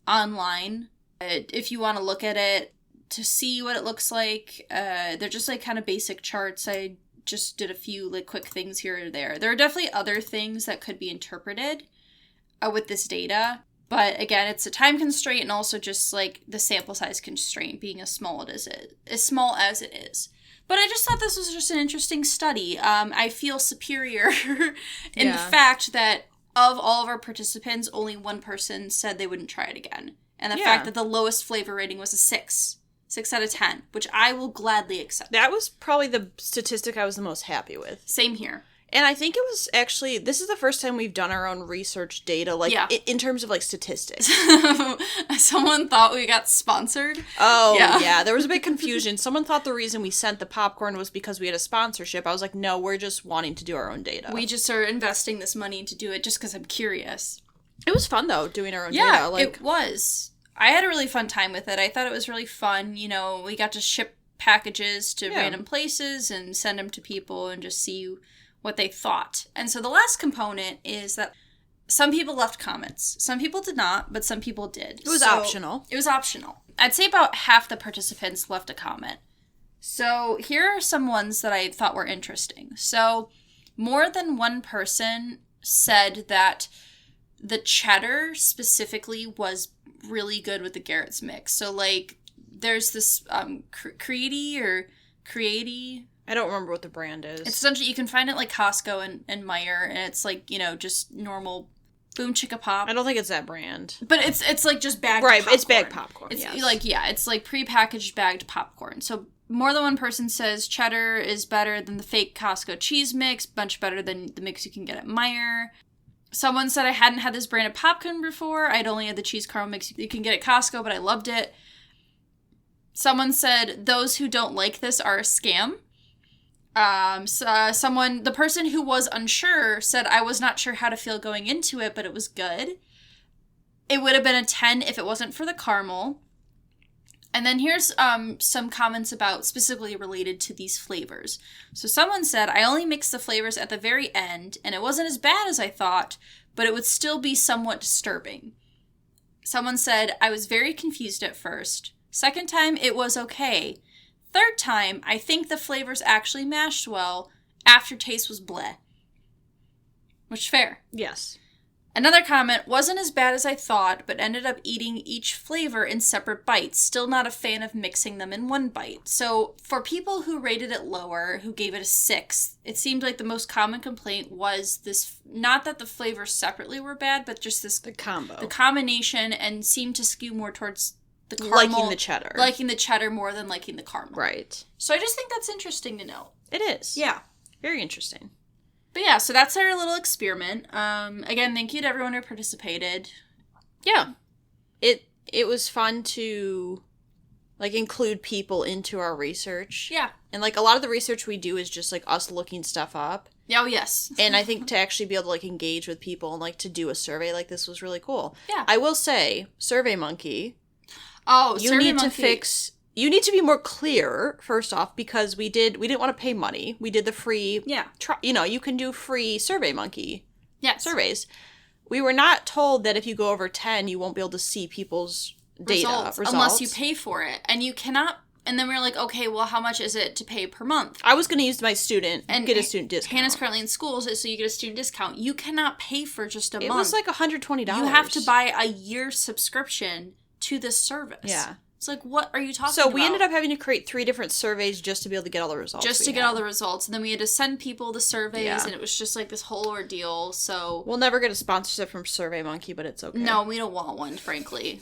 online if you want to look at it to see what it looks like. They're just like kind of basic charts. I just did a few like quick things here or there. There are definitely other things that could be interpreted with this data. But again, it's a time constraint and also just like the sample size constraint being as small as it is. But I just thought this was just an interesting study. I feel superior in the fact that of all of our participants, only one person said they wouldn't try it again. And the fact that the lowest flavor rating was a 6 out of 10, which I will gladly accept. That was probably the statistic I was the most happy with. Same here. And I think it was actually, this is the first time we've done our own research data, like, in terms of, like, statistics. Someone thought we got sponsored. Oh, yeah. There was a big confusion. Someone thought the reason we sent the popcorn was because we had a sponsorship. I was like, no, we're just wanting to do our own data. We just are investing this money to do it just because I'm curious. It was fun, though, doing our own data. Yeah, it was. I had a really fun time with it. I thought it was really fun. We got to ship packages to random places and send them to people and just see what they thought. And so the last component is that some people left comments. Some people did not, but some people did. It was optional. It was optional. I'd say about half the participants left a comment. So here are some ones that I thought were interesting. So more than one person said that the cheddar specifically was really good with the Garrett's mix. So like there's this Creati. I don't remember what the brand is. It's essentially, you can find it like Costco and Meijer, and it's like, just normal Boom Chicka Pop. I don't think it's that brand. But it's like just bagged popcorn. Right, it's bagged popcorn, It's yes. It's like prepackaged bagged popcorn. So more than one person says cheddar is better than the fake Costco cheese mix, much better than the mix you can get at Meijer. Someone said I hadn't had this brand of popcorn before. I'd only had the cheese caramel mix you can get at Costco, but I loved it. Someone said those who don't like this are a scam. The person who was unsure said I was not sure how to feel going into it, but it was good. It would have been a 10 if it wasn't for the caramel. And then here's some comments about specifically related to these flavors. So someone said, I only mixed the flavors at the very end, and it wasn't as bad as I thought, but it would still be somewhat disturbing. Someone said, I was very confused at first. Second time, it was okay. Third time, I think the flavors actually mashed well. Aftertaste was bleh. Which, fair. Yes. Another comment, wasn't as bad as I thought, but ended up eating each flavor in separate bites. Still not a fan of mixing them in one bite. So, for people who rated it lower, who gave it a 6, it seemed like the most common complaint was this, not that the flavors separately were bad, but just this... The combo. The combination, and seemed to skew more towards the caramel. Liking the cheddar. Liking the cheddar more than liking the caramel. Right. So I just think that's interesting to know. It is. Yeah. Very interesting. But yeah, so that's our little experiment. Again, thank you to everyone who participated. Yeah. It was fun to, like, include people into our research. Yeah. And, like, a lot of the research we do is just, like, us looking stuff up. Oh, yes. And I think to actually be able to, like, engage with people and, like, to do a survey like this was really cool. Yeah. I will say, SurveyMonkey... Oh, you need to fix. You need to be more clear, first off, because we didn't want to pay money. We did the free. Yeah. You can do free SurveyMonkey. Yes. Surveys. We were not told that if you go over 10, you won't be able to see people's data results. Unless you pay for it, and you cannot. And then we were like, okay, well, how much is it to pay per month? I was going to use my student and get a student discount. Hannah's currently in school, so you get a student discount. You cannot pay for just a month. It was like $120. You have to buy a year subscription to this service. Yeah. It's like, what are you talking about? So we ended up having to create 3 different surveys just to be able to get all the results. Just to get all the results. And then we had to send people the surveys, Yeah. and it was just like this whole ordeal, so... We'll never get a sponsorship from SurveyMonkey, but it's okay. No, we don't want one, frankly.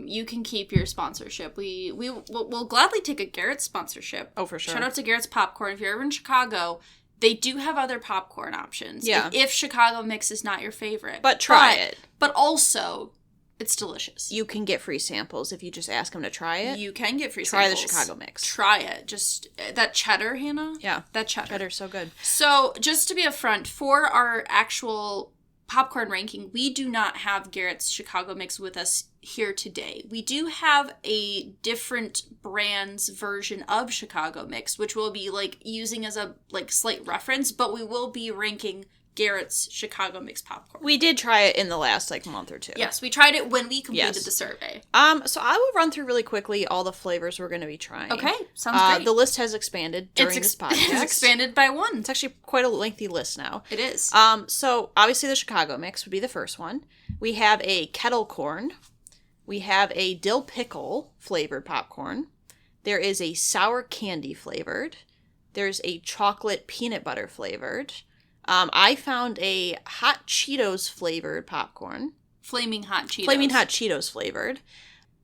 You can keep your sponsorship. We'll gladly take a Garrett sponsorship. Oh, for sure. Shout out to Garrett's Popcorn. If you're ever in Chicago, they do have other popcorn options. Yeah. If Chicago Mix is not your favorite. But try it. But also... It's delicious. You can get free samples if you just ask them to try it. You can get free try samples. The Chicago Mix. Try it. Just that cheddar, Hannah? Yeah. That cheddar. Cheddar's so good. So, just to be upfront, for our actual popcorn ranking, we do not have Garrett's Chicago Mix with us here today. We do have a different brand's version of Chicago Mix, which we'll be using as a slight reference, but we will be ranking Garrett's Chicago Mix popcorn. We did try it in the last month or two. Yes, we tried it when we completed the survey. So I will run through really quickly all the flavors we're going to be trying. Okay, sounds great. The list has expanded during this podcast. It's expanded by 1. It's actually quite a lengthy list now. It is. So obviously the Chicago Mix would be the first one. We have a kettle corn. We have a dill pickle flavored popcorn. There is a sour candy flavored. There's a chocolate peanut butter flavored. I found a hot Cheetos flavored popcorn. Flaming Hot Cheetos. Flaming Hot Cheetos flavored.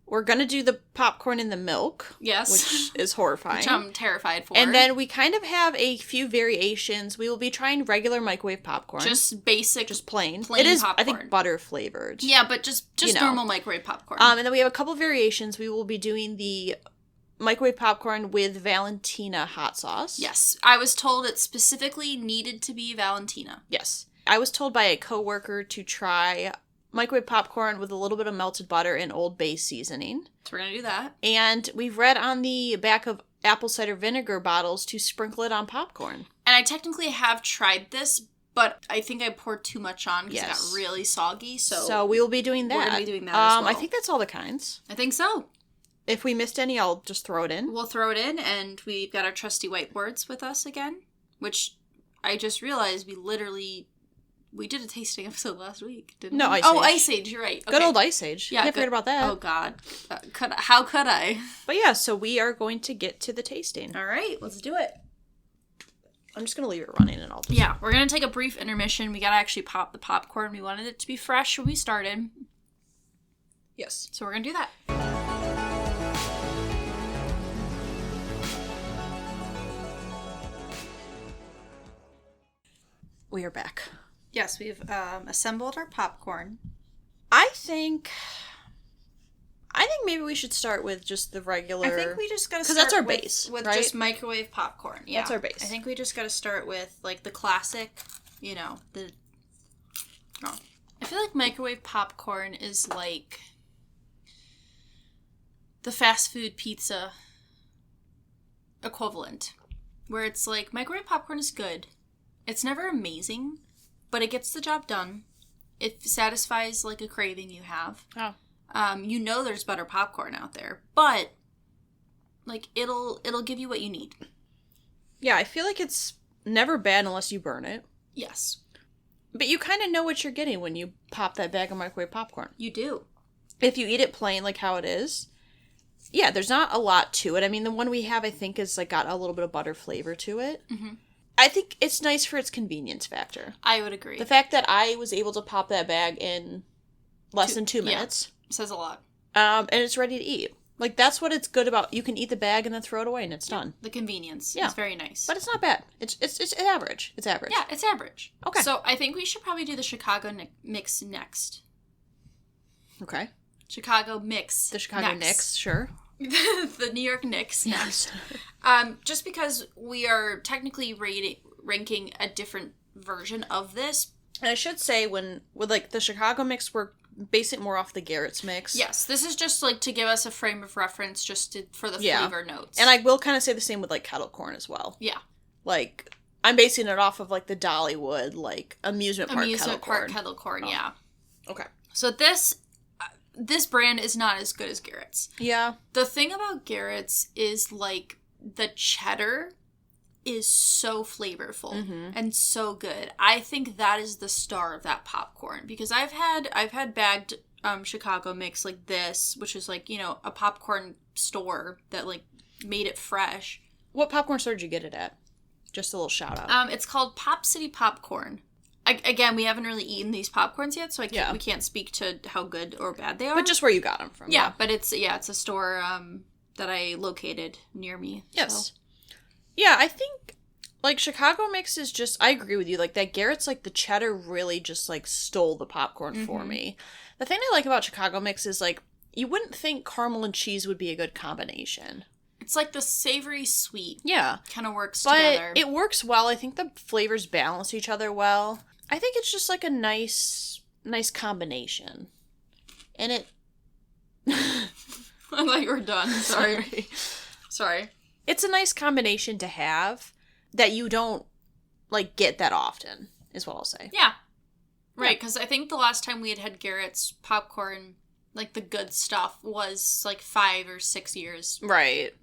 We're going to do the popcorn in the milk. Yes. Which is horrifying. Which I'm terrified for. And then we kind of have a few variations. We will be trying regular microwave popcorn. Just basic. Just plain. Plain it is, popcorn. I think, butter flavored. Yeah, but just normal microwave popcorn. And then we have a couple variations. We will be doing the microwave popcorn with Valentina hot sauce. Yes. I was told it specifically needed to be Valentina. Yes. I was told by a coworker to try microwave popcorn with a little bit of melted butter and Old Bay seasoning. So we're going to do that. And we've read on the back of apple cider vinegar bottles to sprinkle it on popcorn. And I technically have tried this, but I think I poured too much on because it got really soggy. So we will be doing that. We're going to be doing that as well. I think that's all the kinds. I think so. If we missed any, I'll just throw it in. We'll throw it in, and we've got our trusty whiteboards with us again, which I just realized we literally We did a tasting episode last week, didn't we? No, Ice Age. Oh, Ice Age, you're right. Okay. Good old Ice Age. Yeah, Can't forget about that. Oh, God. How could I? But yeah, so we are going to get to the tasting. All right, let's do it. I'm just going to leave it running and I'll just... Yeah, we're going to take a brief intermission. We got to actually pop the popcorn. We wanted it to be fresh when we started. Yes. So we're going to do that. We are back. Yes, we've assembled our popcorn. I think maybe we should start with just the regular... I think we just gotta start because that's our base, with right? just microwave popcorn. Yeah. That's our base. I think we just gotta start with, like, the classic, you know, the... Oh. I feel like microwave popcorn is, like, the fast food pizza equivalent. Where it's like, microwave popcorn is good. It's never amazing, but it gets the job done. It satisfies, like, a craving you have. Oh. You know there's better popcorn out there, but, like, it'll give you what you need. Yeah, I feel like it's never bad unless you burn it. Yes. But you kind of know what you're getting when you pop that bag of microwave popcorn. You do. If you eat it plain, like how it is, yeah, there's not a lot to it. I mean, the one we have, I think, is, like, got a little bit of butter flavor to it. Mm-hmm. I think it's nice for its convenience factor. I would agree. The fact that I was able to pop that bag in less than 2 minutes. Yeah, says a lot. And it's ready to eat. Like, that's what it's good about. You can eat the bag and then throw it away and it's done. The convenience. Yeah. It's very nice. But it's not bad. It's average. It's average. Yeah, it's average. Okay. So I think we should probably do the Chicago mix next. Okay. Chicago mix. The Chicago Knicks, sure. The New York Knicks next. Just because we are technically ranking a different version of this. And I should say, with like the Chicago mix, we're basing it more off the Garrett's mix. Yes, this is just like to give us a frame of reference, just for the flavor notes. And I will kind of say the same with like kettle corn as well. Yeah. Like, I'm basing it off of like the Dollywood, like amusement park kettle corn. Yeah. Okay. So this brand is not as good as Garrett's. Yeah. The thing about Garrett's is, like, the cheddar is so flavorful and so good. I think that is the star of that popcorn, because I've had bagged Chicago mix like this, which is, like, you know, a popcorn store that, like, made it fresh. What popcorn store did you get it at? Just a little shout out. It's called Pop City Popcorn. Again, we haven't really eaten these popcorns yet, so we can't speak to how good or bad they are. But just where you got them from. Yeah, but it's a store that I located near me. Yes. So. Yeah, I think, like, Chicago mix is just, I agree with you, like, that Garrett's, like, the cheddar really just, like, stole the popcorn for me. The thing I like about Chicago mix is, like, you wouldn't think caramel and cheese would be a good combination. It's like the savory sweet. Yeah. Kind of works together. But it works well. I think the flavors balance each other well. I think it's just, like, a nice combination. And it... I thought you were done. Sorry. It's a nice combination to have that you don't, like, get that often, is what I'll say. Yeah. Right, because I think the last time we had Garrett's popcorn, like, the good stuff, was, like, 5 or 6 years. Right.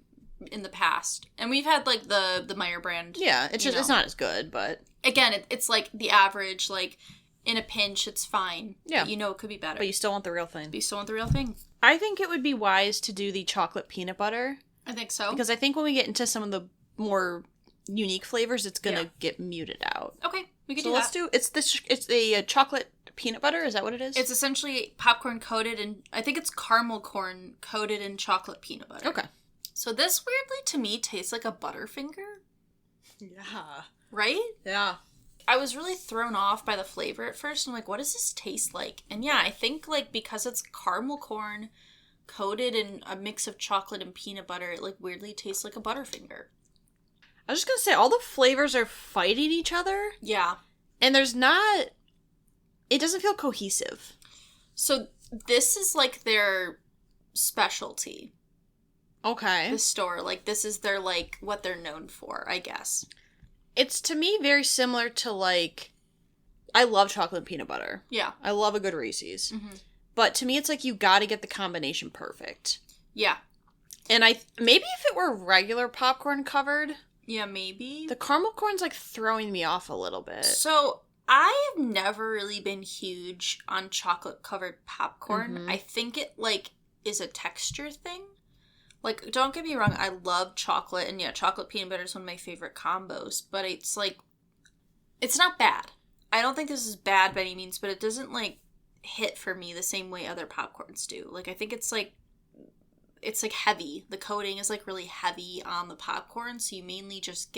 In the past. And we've had, like, the Meyer brand. Yeah, it's just, it's not as good, but... Again, it's, like, the average, like, in a pinch, it's fine. Yeah. But you know it could be better. But you still want the real thing. I think it would be wise to do the chocolate peanut butter. I think so. Because I think when we get into some of the more unique flavors, it's going to get muted out. Okay, we can do that. So let's do, it's the chocolate peanut butter, is that what it is? It's essentially popcorn coated in, I think it's caramel corn coated in chocolate peanut butter. Okay. So this weirdly, to me, tastes like a Butterfinger. Yeah. Right? Yeah. I was really thrown off by the flavor at first. I'm like, what does this taste like? And yeah, I think, like, because it's caramel corn coated in a mix of chocolate and peanut butter, it, like, weirdly tastes like a Butterfinger. I was just going to say, all the flavors are fighting each other. Yeah. And there's not... It doesn't feel cohesive. So this is, like, their specialty. Okay. The store. Like, this is their, like, what they're known for, I guess. It's, to me, very similar to, like... I love chocolate and peanut butter. Yeah. I love a good Reese's. Mm-hmm. But to me, it's like you gotta get the combination perfect. Yeah. And maybe if it were regular popcorn covered... Yeah, maybe. The caramel corn's, like, throwing me off a little bit. So, I have never really been huge on chocolate-covered popcorn. Mm-hmm. I think it, like, is a texture thing. Like, don't get me wrong, I love chocolate, and yeah, chocolate peanut butter is one of my favorite combos, but it's, like, it's not bad. I don't think this is bad by any means, but it doesn't, like, hit for me the same way other popcorns do. Like, I think it's, like, heavy. The coating is, like, really heavy on the popcorn, so you mainly just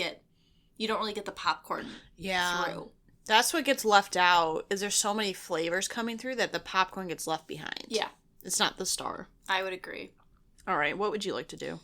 you don't really get the popcorn through. That's what gets left out, is there's so many flavors coming through that the popcorn gets left behind. Yeah. It's not the star. I would agree. All right, what would you like to do?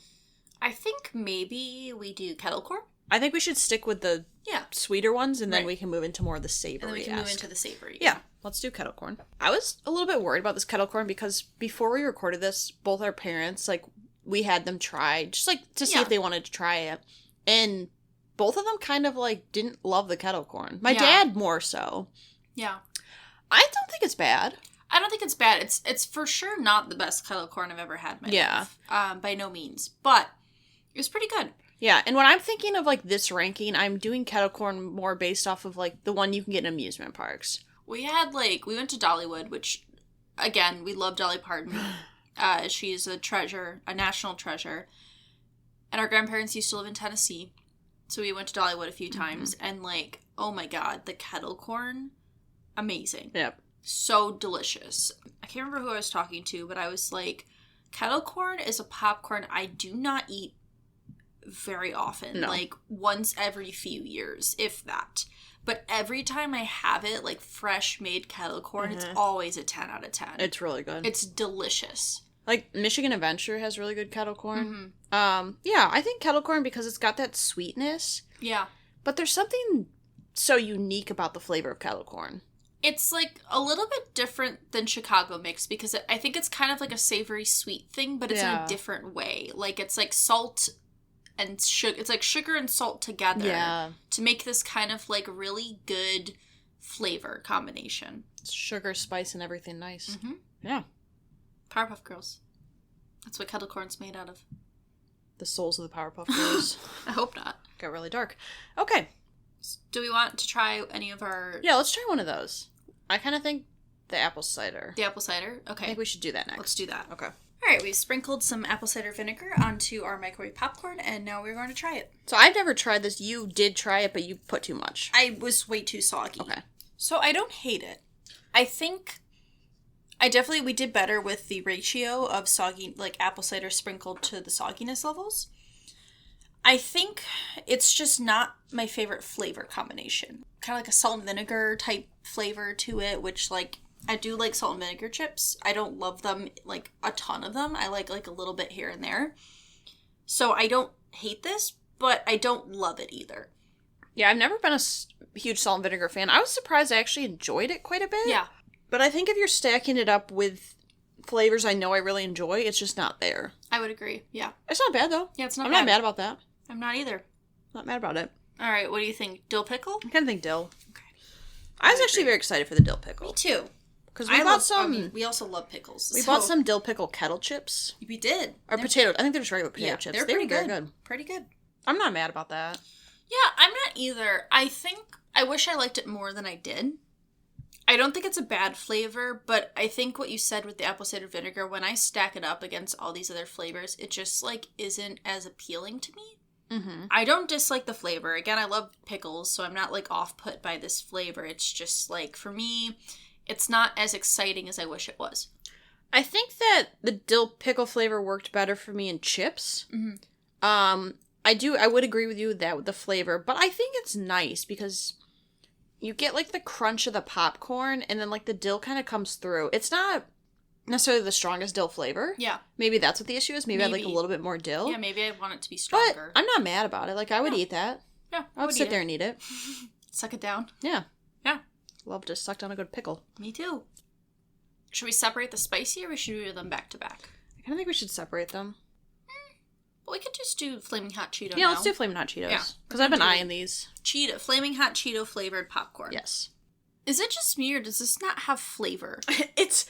I think maybe we do kettle corn. I think we should stick with the sweeter ones, and then we can move into more of the savory. And then we can move into the savory. Yeah, let's do kettle corn. I was a little bit worried about this kettle corn because before we recorded this, both our parents, like, we had them try, just, like, to see if they wanted to try it. And both of them kind of, like, didn't love the kettle corn. My dad more so. Yeah. I don't think it's bad. I don't think it's bad. It's for sure not the best kettle corn I've ever had in my life. By no means. But it was pretty good. Yeah, and when I'm thinking of, like, this ranking, I'm doing kettle corn more based off of, like, the one you can get in amusement parks. We went to Dollywood, which, again, we love Dolly Parton. She's a treasure, a national treasure. And our grandparents used to live in Tennessee. So we went to Dollywood a few times, and, like, oh my god, the kettle corn, amazing. Yep. So delicious. I can't remember who I was talking to, but I was like, kettle corn is a popcorn I do not eat very often. No. Like, once every few years, if that. But every time I have it, like, fresh made kettle corn, it's always a 10 out of 10. It's really good. It's delicious. Like, Michigan Adventure has really good kettle corn. Yeah, I think kettle corn because it's got that sweetness. Yeah. But there's something so unique about the flavor of kettle corn. It's, like, a little bit different than Chicago mix because I think it's kind of like a savory sweet thing, but it's in a different way. Like, it's like salt and sugar. It's like sugar and salt together to make this kind of, like, really good flavor combination. Sugar, spice, and everything nice. Yeah. Powerpuff Girls. That's what kettle corn's made out of. The souls of the Powerpuff Girls. I hope not. Got really dark. Okay. Do we want to try any of our... Yeah, let's try one of those. I kind of think the apple cider. The apple cider? Okay. I think we should do that next. Let's do that. Okay. All right, we've sprinkled some apple cider vinegar onto our microwave popcorn, and now we're going to try it. So I've never tried this. You did try it, but you put too much. I was way too soggy. Okay. So I don't hate it. I think... we did better with the ratio of soggy, like, apple cider sprinkled to the sogginess levels. I think it's just not my favorite flavor combination. Kind of like a salt and vinegar type flavor to it, which, like, I do like salt and vinegar chips. I don't love them, like, a ton of them. I like a little bit here and there. So I don't hate this, but I don't love it either. Yeah, I've never been a huge salt and vinegar fan. I was surprised I actually enjoyed it quite a bit. Yeah. But I think if you're stacking it up with flavors I know I really enjoy, it's just not there. I would agree, yeah. It's not bad, though. Yeah, it's not bad. I'm not mad about that. I'm not either. Not mad about it. All right, what do you think? Dill pickle? I kind of think dill. Okay. I was actually very excited for the dill pickle. Me too. Because we bought some... we also love pickles. We bought some dill pickle kettle chips. We did. Or potato... I think they're just regular potato chips. They're pretty good. Pretty good. I'm not mad about that. Yeah, I'm not either. I think... I wish I liked it more than I did. I don't think it's a bad flavor, but I think what you said with the apple cider vinegar, when I stack it up against all these other flavors, it just, like, isn't as appealing to me. Mm-hmm. I don't dislike the flavor. Again, I love pickles, so I'm not, like, off-put by this flavor. It's just, like, for me, it's not as exciting as I wish it was. I think that the dill pickle flavor worked better for me in chips. Mm-hmm. I would agree with you with that, with the flavor, but I think it's nice because... you get, like, the crunch of the popcorn, and then, like, the dill kind of comes through. It's not necessarily the strongest dill flavor. Yeah. Maybe that's what the issue is. Maybe I'd like a little bit more dill. Yeah, maybe I want it to be stronger. But I'm not mad about it. Like, I would eat that. Yeah, I would sit there and eat it. Suck it down. Yeah. Yeah. Love to suck down a good pickle. Me too. Should we separate the spicy, or should we do them back to back? I kind of think we should separate them. Well, we could just do Flaming Hot Cheeto Yeah, let's do Flaming Hot Cheetos. Yeah. Because I've been eyeing these. Flaming Hot Cheeto flavored popcorn. Yes. Is it just me, or does this not have flavor? It's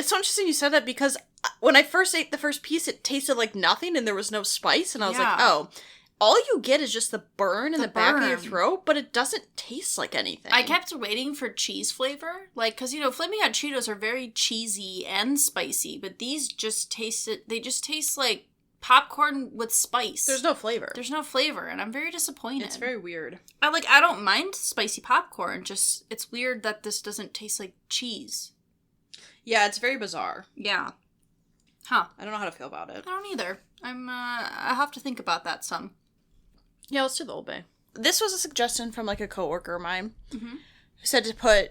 so interesting you said that, because when I first ate the first piece, it tasted like nothing and there was no spice, and I was like, oh. all you get is just the burn in the back of your burn. throat, but it doesn't taste like anything. I kept waiting for cheese flavor. Like, because, you know, Flaming Hot Cheetos are very cheesy and spicy, but these just taste like popcorn with spice. There's no flavor. There's no flavor, and I'm very disappointed. It's very weird. I don't mind spicy popcorn, just it's weird that this doesn't taste like cheese. Yeah, it's very bizarre. Yeah. Huh. I don't know how to feel about it. I don't either. I'll have to think about that some. Yeah, let's do the Old Bay. This was a suggestion from, like, a coworker of mine. Mm-hmm. Who said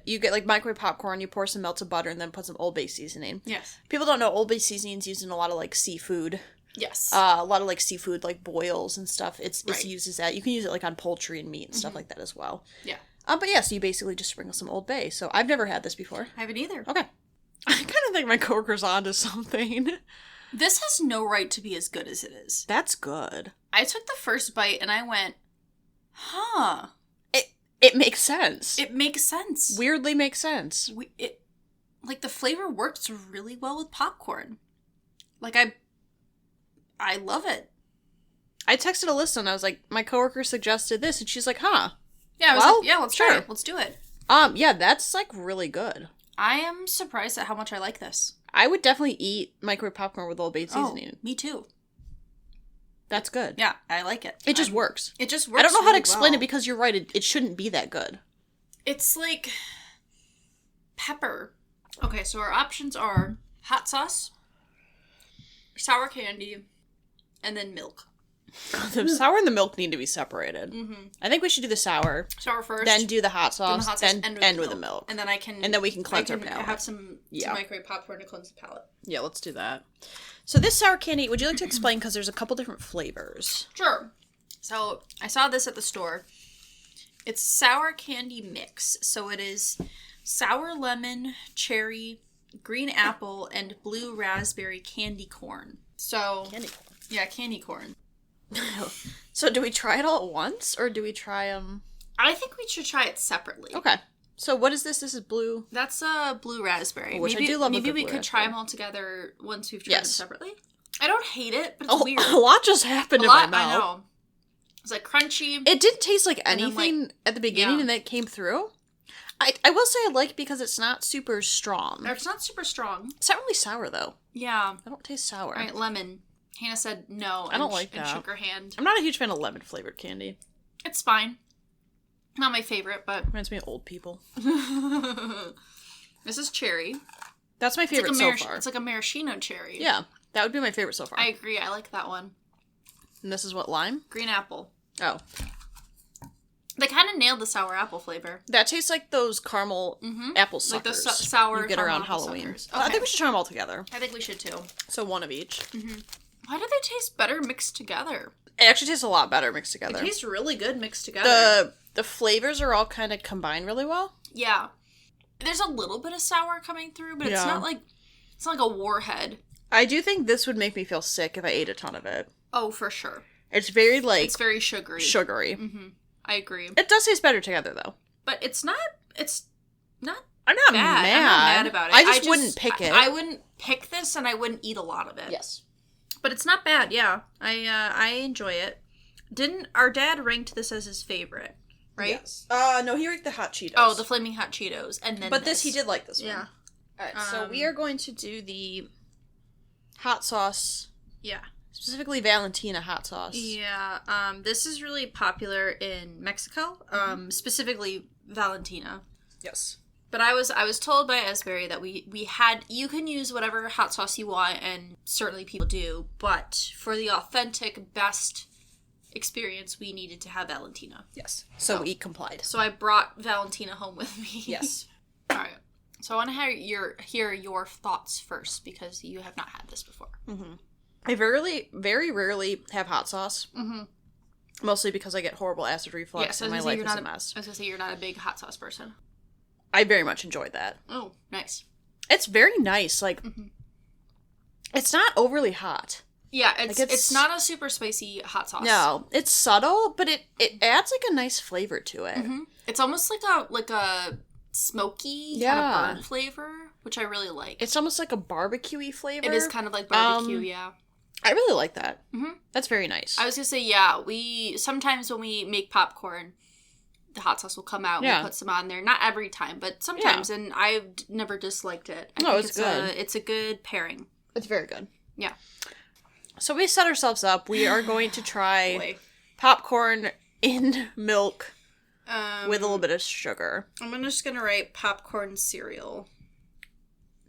you get, like, microwave popcorn, you pour some melted butter, and then put some Old Bay seasoning. Yes. People don't know Old Bay seasoning's used in a lot of, like, seafood. Yes. A lot of, like, seafood, like, boils and stuff. It's Right. used as that. You can use it, like, on poultry and meat and stuff like that as well. Yeah. But yeah, so you basically just sprinkle some Old Bay. So I've never had this before. I haven't either. Okay. I kind of think my coworker's onto something. This has no right to be as good as it is. That's good. I took the first bite and I went, huh. It makes sense. It makes sense. Weirdly makes sense. Like, the flavor works really well with popcorn. Like, I love it. I texted Alyssa and I was like, my coworker suggested this, and she's like, huh. Yeah, I was Well, like, yeah, let's sure. try it. Let's do it. Yeah, that's, like, really good. I am surprised at how much I like this. I would definitely eat microwave popcorn with Old Bay seasoning. Oh, me too. That's good. Yeah, I like it. It just works. It just works. I don't know how to really explain well. it because you're right, it shouldn't be that good. It's like pepper. Okay, so our options are hot sauce, sour candy, and then milk. The sour and the milk need to be separated. Mm-hmm. I think we should do the sour, Sour first. then do the hot sauce, then the hot sauce, then end with the milk. And then I can... And then we can cleanse our I palate. have some microwave popcorn to cleanse the palate. Yeah, let's do that. So this sour candy, would you like to explain? Because there's a couple different flavors. Sure. So, I saw this at the store. It's sour candy mix. So it is sour lemon, cherry, green apple, and blue raspberry candy corn. So... Candy corn. Yeah, candy corn. So do we try it all at once, or do we try them? I think we should try it separately. Okay. So what is this? This is blue. That's blue raspberry. Which I do love a Maybe good we blue could try raspberry. them all together once we've tried them Yes. separately. I don't hate it, but it's weird. A lot just happened A in my lot, mouth. I know. It's like crunchy. It didn't taste like And then, anything at the beginning, yeah. and then it came through. I will say I like because it's not super strong. It's not super strong. It's not really sour though. Yeah. I don't taste sour. All right, lemon. Hannah said no. I don't like and that. shook her hand. I'm not a huge fan of lemon flavored candy. It's fine. Not my favorite, but Reminds me of old people. this is cherry. That's my favorite so far. It's like a maraschino cherry. Yeah, that would be my favorite so far. I agree. I like that one. And this is what, lime? Green apple. Oh. They kind of nailed the sour apple flavor. That tastes like those caramel apple Like the suckers sour you get caramel around apple Halloween. suckers. I Okay. think we should try them all together. I think we should too. So one of each. Why do they taste better mixed together? It actually tastes a lot better mixed together. It tastes really good mixed together. The flavors are all kind of combined really well. Yeah. There's a little bit of sour coming through, but it's Yeah. not like a warhead. I do think this would make me feel sick if I ate a ton of it. Oh, for sure. It's very, It's very sugary. sugary. Mm-hmm. I agree. It does taste better together, though. But it's not I'm not bad. mad. I'm not mad about it. I just wouldn't pick it. I wouldn't pick this, and I wouldn't eat a lot of it. Yes. But it's not bad, yeah. I enjoy it. Didn't our dad ranked this as his favorite, right? Yes. No, he ranked the hot Cheetos. Oh, the Flaming Hot Cheetos, and then But this he did like this one. Yeah. Alright, so we are going to do the hot sauce, Yeah. specifically Valentina hot sauce. Yeah. This is really popular in Mexico, specifically Valentina. Yes. But I was told by Asbury that you can use whatever hot sauce you want, and certainly people do, but for the authentic, best experience, we needed to have Valentina. Yes. So we complied. So I brought Valentina home with me. Yes. All right. So I want to hear your thoughts first, because you have not had this before. Mm-hmm. I very rarely have hot sauce. Mm-hmm. Mostly because I get horrible acid reflux Yeah, so and my life is a mess. I was going to say you're not a big hot sauce person. I very much enjoyed that. Oh, nice. It's very nice. Like, it's not overly hot. Yeah, Like, it's not a super spicy hot sauce. No, it's subtle, but it adds like a nice flavor to it. Mm-hmm. It's almost like a smoky kind of burnt flavor, which I really like. It's almost like a barbecue-y flavor. It is kind of like barbecue, yeah. I really like that. Mm-hmm. That's very nice. I was gonna say, yeah, we sometimes when we make popcorn, the hot sauce will come out and we put some on there. Not every time, but sometimes, and I've never disliked it. I think it's good. It's a good pairing. It's very good. Yeah. So we set ourselves up. We are going to try popcorn in milk with a little bit of sugar. I'm just gonna write popcorn cereal.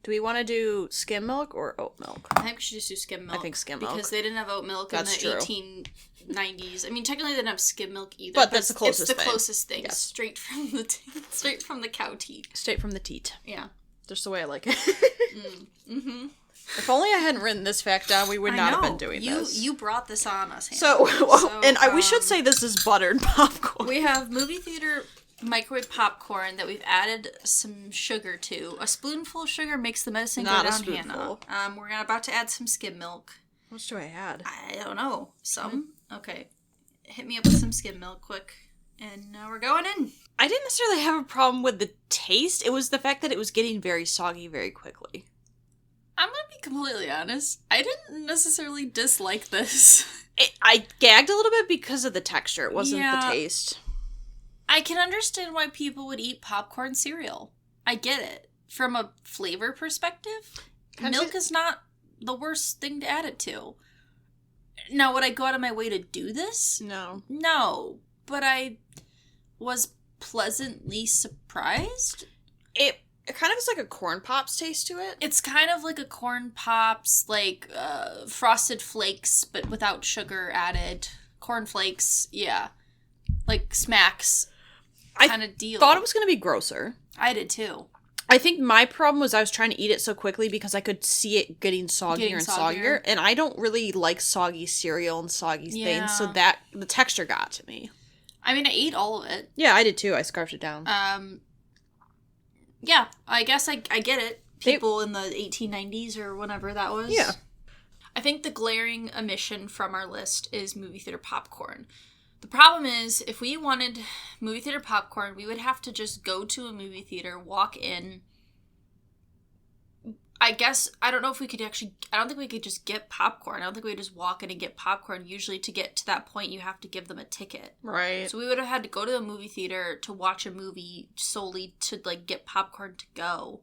Do we want to do skim milk or oat milk? I think we should just do skim milk. I think skim milk. Because they didn't have oat milk in the 1890s. I mean, technically they didn't have skim milk either. But that's the closest thing. It's the closest thing. Yes. Straight from the cow teat. Straight from the teat. Yeah. Just the way I like it. Mm-hmm. If only I hadn't written this fact down, we would not have been doing this. You brought this on us, Hannah. So we should say this is buttered popcorn. We have movie theater microwave popcorn that we've added some sugar to. A spoonful of sugar makes the medicine go down, Hannah. We're about to add some skim milk. How much do I add? I don't know. Some? Okay. Hit me up with some skim milk quick. And we're going in. I didn't necessarily have a problem with the taste. It was the fact that it was getting very soggy very quickly. I'm going to be completely honest. I didn't necessarily dislike this. I gagged a little bit because of the texture. It wasn't the taste. I can understand why people would eat popcorn cereal. I get it. From a flavor perspective, milk is not the worst thing to add it to. Now, would I go out of my way to do this? No. No. But I was pleasantly surprised. It kind of has like a Corn Pops taste to it. It's kind of like a Corn Pops, like Frosted Flakes, but without sugar added. Corn Flakes, yeah. Like Smacks kind of deal. I thought it was going to be grosser. I did too. I think my problem was I was trying to eat it so quickly because I could see it getting soggier and soggier. And I don't really like soggy cereal and soggy things, so that the texture got to me. I mean, I ate all of it. Yeah, I did too. I scarfed it down. Yeah, I guess I get it. People in the 1890s or whenever that was. Yeah. I think the glaring omission from our list is movie theater popcorn. The problem is, if we wanted movie theater popcorn, we would have to just go to a movie theater, walk in. I guess, I don't know if we could actually, I don't think we could just get popcorn. I don't think we would just walk in and get popcorn. Usually to get to that point, you have to give them a ticket. Right. So we would have had to go to a movie theater to watch a movie solely to, like, get popcorn to go.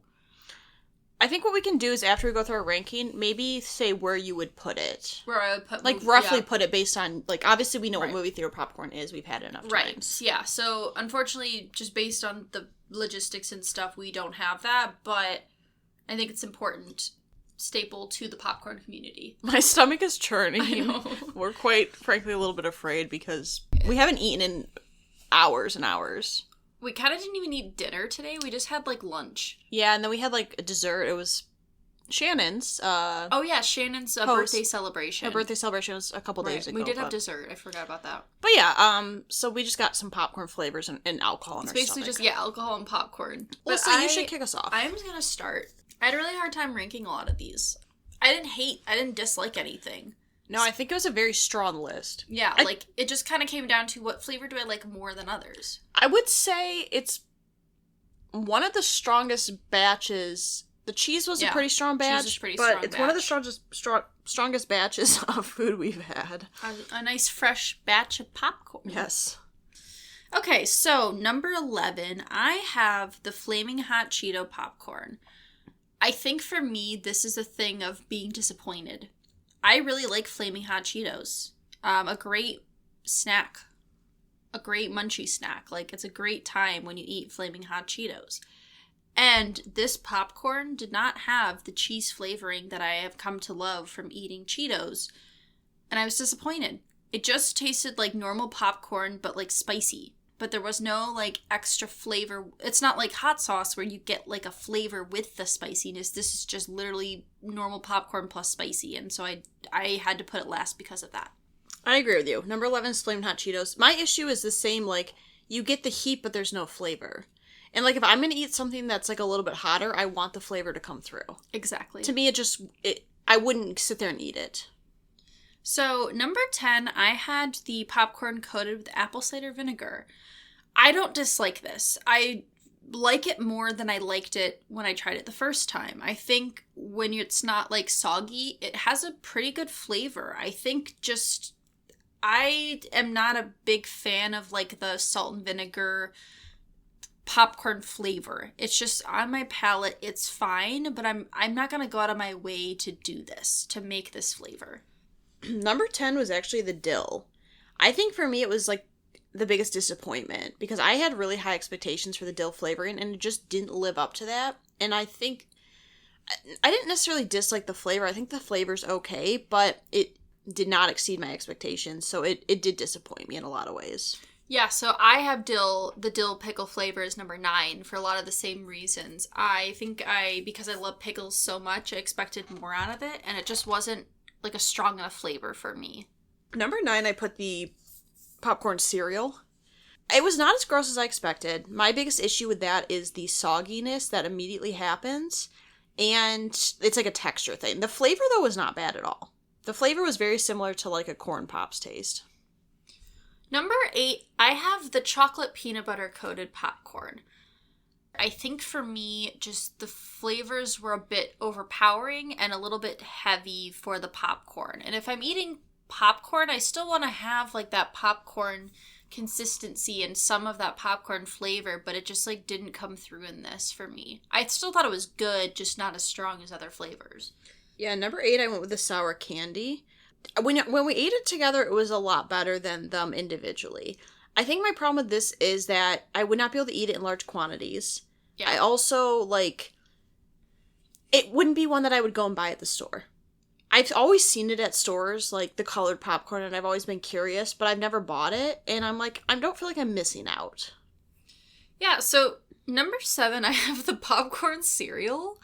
I think what we can do is after we go through our ranking, maybe say where you would put it. Where I would put like roughly put it based on, like, obviously we know what movie theater popcorn is. We've had it enough times. Right. Yeah. So unfortunately, just based on the logistics and stuff, we don't have that. But I think it's important staple to the popcorn community. My stomach is churning. I know. We're quite frankly a little bit afraid because we haven't eaten in hours and hours. We kind of didn't even eat dinner today. We just had, like, lunch. Yeah, and then we had, like, a dessert. It was Shannon's. Shannon's birthday celebration. Her birthday celebration was a couple days ago. We did have dessert. I forgot about that. But yeah, so we just got some popcorn flavors and alcohol in our basically stomach. just, alcohol and popcorn. Well, so you should kick us off. I'm just going to start. I had a really hard time ranking a lot of these. I didn't dislike anything. No, I think it was a very strong list. Yeah, it just kind of came down to what flavor do I like more than others. I would say it's one of the strongest batches. The cheese was a pretty strong batch, it's one of the strongest batches of food we've had. A nice fresh batch of popcorn. Yes. Okay, so number 11, I have the Flaming Hot Cheeto popcorn. I think for me, this is a thing of being disappointed. I really like Flaming Hot Cheetos. A great snack. A great munchie snack. Like, it's a great time when you eat Flaming Hot Cheetos. And this popcorn did not have the cheese flavoring that I have come to love from eating Cheetos. And I was disappointed. It just tasted like normal popcorn, but, like, spicy. But there was no, like, extra flavor. It's not like hot sauce where you get, like, a flavor with the spiciness. This is just literally normal popcorn plus spicy. And so I had to put it last because of that. I agree with you. Number 11 is Flamin' Hot Cheetos. My issue is the same, like, you get the heat, but there's no flavor. And, like, if I'm going to eat something that's, like, a little bit hotter, I want the flavor to come through. Exactly. To me, I wouldn't sit there and eat it. So, number 10, I had the popcorn coated with apple cider vinegar. I don't dislike this. I like it more than I liked it when I tried it the first time. I think when it's not like soggy, it has a pretty good flavor. I think just I am not a big fan of like the salt and vinegar popcorn flavor. It's just on my palate, it's fine, but I'm not going to go out of my way to do this, to make this flavor. Number 10 was actually the dill. I think for me it was like the biggest disappointment because I had really high expectations for the dill flavoring and it just didn't live up to that. And I think I didn't necessarily dislike the flavor. I think the flavor's okay, but it did not exceed my expectations, so it did disappoint me in a lot of ways. Yeah, so I have the dill pickle flavor is number 9 for a lot of the same reasons. I think because I love pickles so much, I expected more out of it, and it just wasn't like a strong enough flavor for me. Number 9, I put the popcorn cereal. It was not as gross as I expected. My biggest issue with that is the sogginess that immediately happens, and it's like a texture thing. The flavor, though, was not bad at all. The flavor was very similar to like a Corn Pops taste. Number 8, I have the chocolate peanut butter coated popcorn. I think for me, just the flavors were a bit overpowering and a little bit heavy for the popcorn. And if I'm eating popcorn, I still want to have like that popcorn consistency and some of that popcorn flavor, but it just like didn't come through in this for me. I still thought it was good, just not as strong as other flavors. Yeah, number 8, I went with the sour candy. When we ate it together, it was a lot better than them individually. I think my problem with this is that I would not be able to eat it in large quantities. Yeah. I also, like, it wouldn't be one that I would go and buy at the store. I've always seen it at stores, like the colored popcorn, and I've always been curious, but I've never bought it, and I'm like, I don't feel like I'm missing out. Yeah, so number 7, I have the popcorn cereal.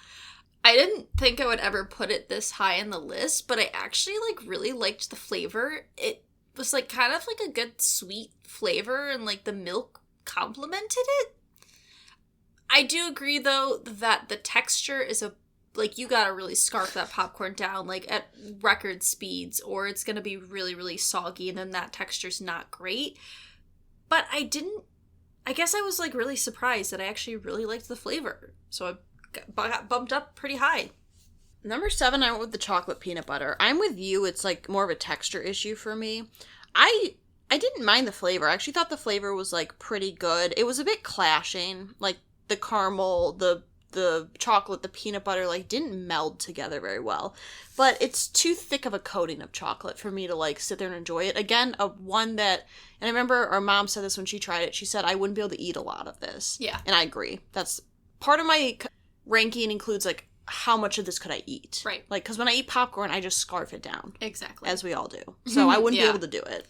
I didn't think I would ever put it this high in the list, but I actually, like, really liked the flavor. It was, like, kind of like a good sweet flavor, and, like, the milk complemented it. I do agree, though, that the texture is like, you gotta really scarf that popcorn down, like, at record speeds, or it's gonna be really, really soggy, and then that texture's not great. But I guess I was, like, really surprised that I actually really liked the flavor. So I got bumped up pretty high. Number 7, I went with the chocolate peanut butter. I'm with you. It's like more of a texture issue for me. I didn't mind the flavor. I actually thought the flavor was like pretty good. It was a bit clashing. Like the caramel, the chocolate, the peanut butter like didn't meld together very well. But it's too thick of a coating of chocolate for me to like sit there and enjoy it. Again, one that, and I remember our mom said this when she tried it. She said I wouldn't be able to eat a lot of this. Yeah. And I agree. That's part of my ranking includes like how much of this could I eat, right? Like, because when I eat popcorn I just scarf it down, exactly, as we all do, so I wouldn't be able to do it.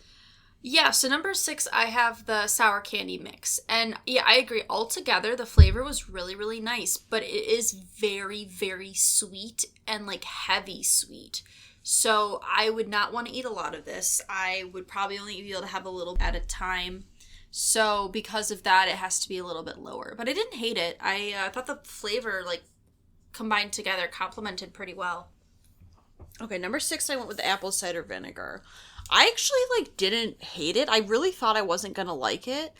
Yeah, so number 6, I have the sour candy mix, and yeah, I agree, altogether the flavor was really, really nice, but it is very, very sweet and like heavy sweet, so I would not want to eat a lot of this. I would probably only be able to have a little at a time. So because of that, it has to be a little bit lower. But I didn't hate it. I thought the flavor, like, combined together, complemented pretty well. Okay, number 6, I went with the apple cider vinegar. I actually, like, didn't hate it. I really thought I wasn't going to like it.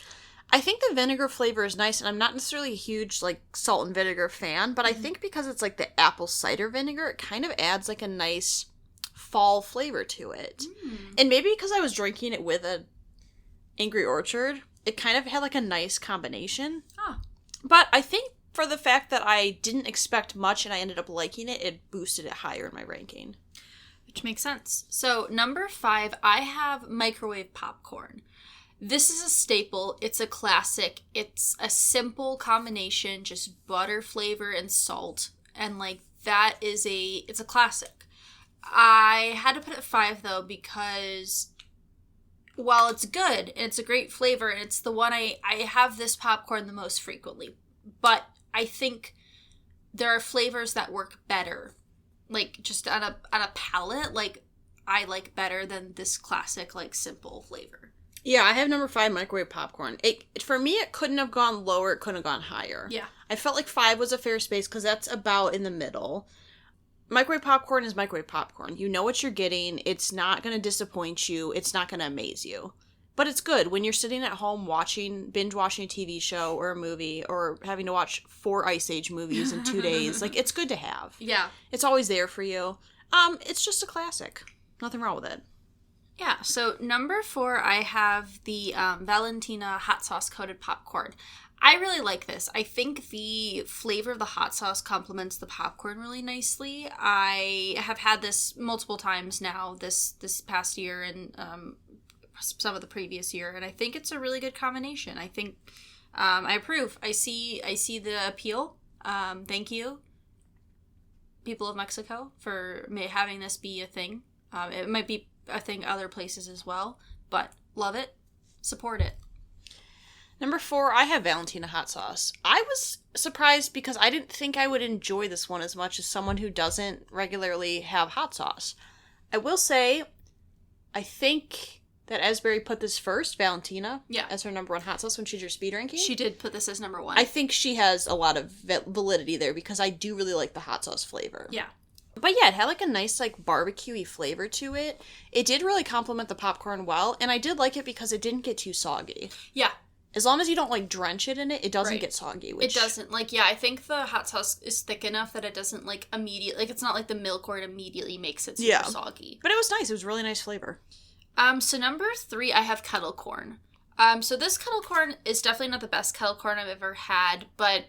I think the vinegar flavor is nice, and I'm not necessarily a huge, like, salt and vinegar fan. But I think because it's, like, the apple cider vinegar, it kind of adds, like, a nice fall flavor to it. And maybe because I was drinking it with a Angry Orchard, it kind of had like a nice combination. But I think for the fact that I didn't expect much and I ended up liking it, it boosted it higher in my ranking. Which makes sense. So number 5, I have microwave popcorn. This is a staple. It's a classic. It's a simple combination, just butter flavor and salt. And like that is it's a classic. I had to put it 5 though because while it's good, and it's a great flavor, and it's the one I have this popcorn the most frequently, but I think there are flavors that work better, like just on a palate, like I like better than this classic, like simple flavor. Yeah, I have number 5, microwave popcorn. For me, it couldn't have gone lower, it couldn't have gone higher. Yeah. I felt like 5 was a fair space because that's about in the middle. Microwave popcorn is microwave popcorn. You know what you're getting. It's not going to disappoint you. It's not going to amaze you. But it's good when you're sitting at home binge watching a TV show or a movie, or having to watch 4 Ice Age movies in 2 days. Like, it's good to have. Yeah. It's always there for you. It's just a classic. Nothing wrong with it. Yeah, so number 4, I have the Valentina hot sauce coated popcorn. I really like this. I think the flavor of the hot sauce complements the popcorn really nicely. I have had this multiple times now this past year and some of the previous year, and I think it's a really good combination. I think I approve. I see the appeal. Thank you, people of Mexico, for having this be a thing. It might be a thing other places as well, but love it. Support it. Number 4, I have Valentina hot sauce. I was surprised because I didn't think I would enjoy this one as much as someone who doesn't regularly have hot sauce. I will say, I think that Esberry put this first, Valentina, as her number 1 hot sauce when she did her speed ranking. She did put this as number 1. I think she has a lot of validity there because I do really like the hot sauce flavor. Yeah. But yeah, it had like a nice like barbecue-y flavor to it. It did really complement the popcorn well, and I did like it because it didn't get too soggy. Yeah. As long as you don't, like, drench it in it, it doesn't get soggy. It doesn't. Like, yeah, I think the hot sauce is thick enough that it doesn't, like, immediately... Like, it's not like the milk or it immediately makes it super soggy. But it was nice. It was really nice flavor. So number 3, I have kettle corn. So this kettle corn is definitely not the best kettle corn I've ever had, but,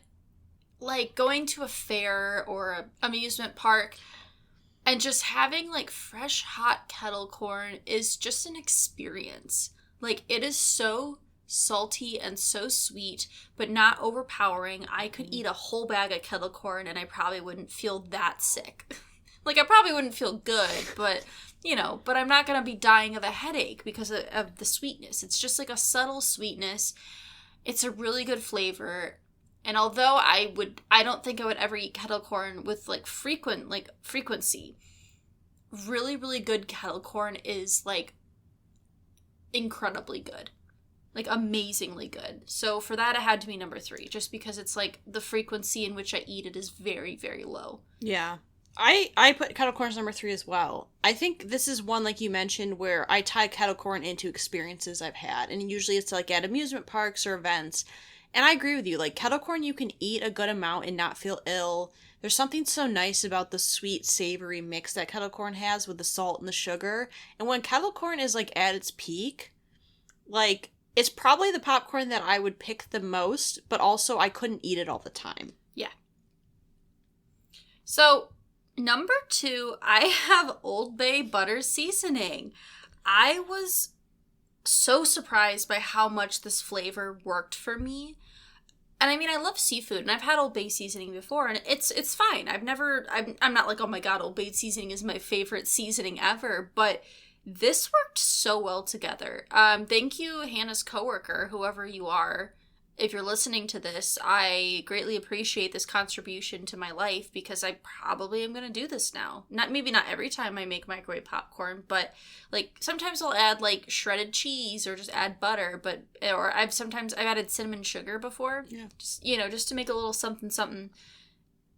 like, going to a fair or an amusement park and just having, like, fresh, hot kettle corn is just an experience. Like, it is so... salty and so sweet, but not overpowering. I could eat a whole bag of kettle corn and I probably wouldn't feel that sick. Like, I probably wouldn't feel good, but, you know, but I'm not going to be dying of a headache because of the sweetness. It's just like a subtle sweetness. It's a really good flavor. And although I don't think I would ever eat kettle corn with, like, frequency, really, really good kettle corn is, like, incredibly good. Like, amazingly good. So for that, it had to be number 3, just because it's, like, the frequency in which I eat it is very, very low. Yeah. I put kettle corn as number 3 as well. I think this is one, like you mentioned, where I tie kettle corn into experiences I've had. And usually it's, like, at amusement parks or events. And I agree with you. Like, kettle corn, you can eat a good amount and not feel ill. There's something so nice about the sweet, savory mix that kettle corn has with the salt and the sugar. And when kettle corn is, like, at its peak, like... it's probably the popcorn that I would pick the most, but also I couldn't eat it all the time. Yeah. So, number 2, I have Old Bay butter seasoning. I was so surprised by how much this flavor worked for me. And I mean, I love seafood, and I've had Old Bay seasoning before, and it's fine. I'm not like, oh my god, Old Bay seasoning is my favorite seasoning ever, but... this worked so well together. Thank you, Hannah's coworker, whoever you are. If you're listening to this, I greatly appreciate this contribution to my life because I probably am going to do this now. Maybe not every time I make microwave popcorn, but like sometimes I'll add like shredded cheese or just add butter, or I've added cinnamon sugar before. Yeah. Just to make a little something.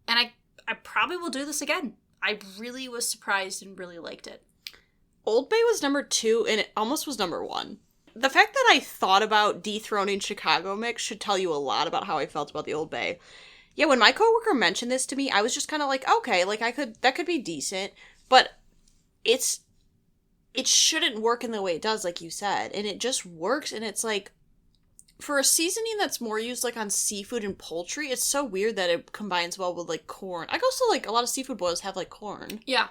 And I probably will do this again. I really was surprised and really liked it. Old Bay was number 2, and it almost was number 1. The fact that I thought about dethroning Chicago Mix should tell you a lot about how I felt about the Old Bay. Yeah, when my coworker mentioned this to me, I was just kind of like, okay, like that could be decent, but it shouldn't work in the way it does, like you said, and it just works, and it's like, for a seasoning that's more used, like, on seafood and poultry, it's so weird that it combines well with, like, corn. I also, like, a lot of seafood boils have, like, corn. Yeah.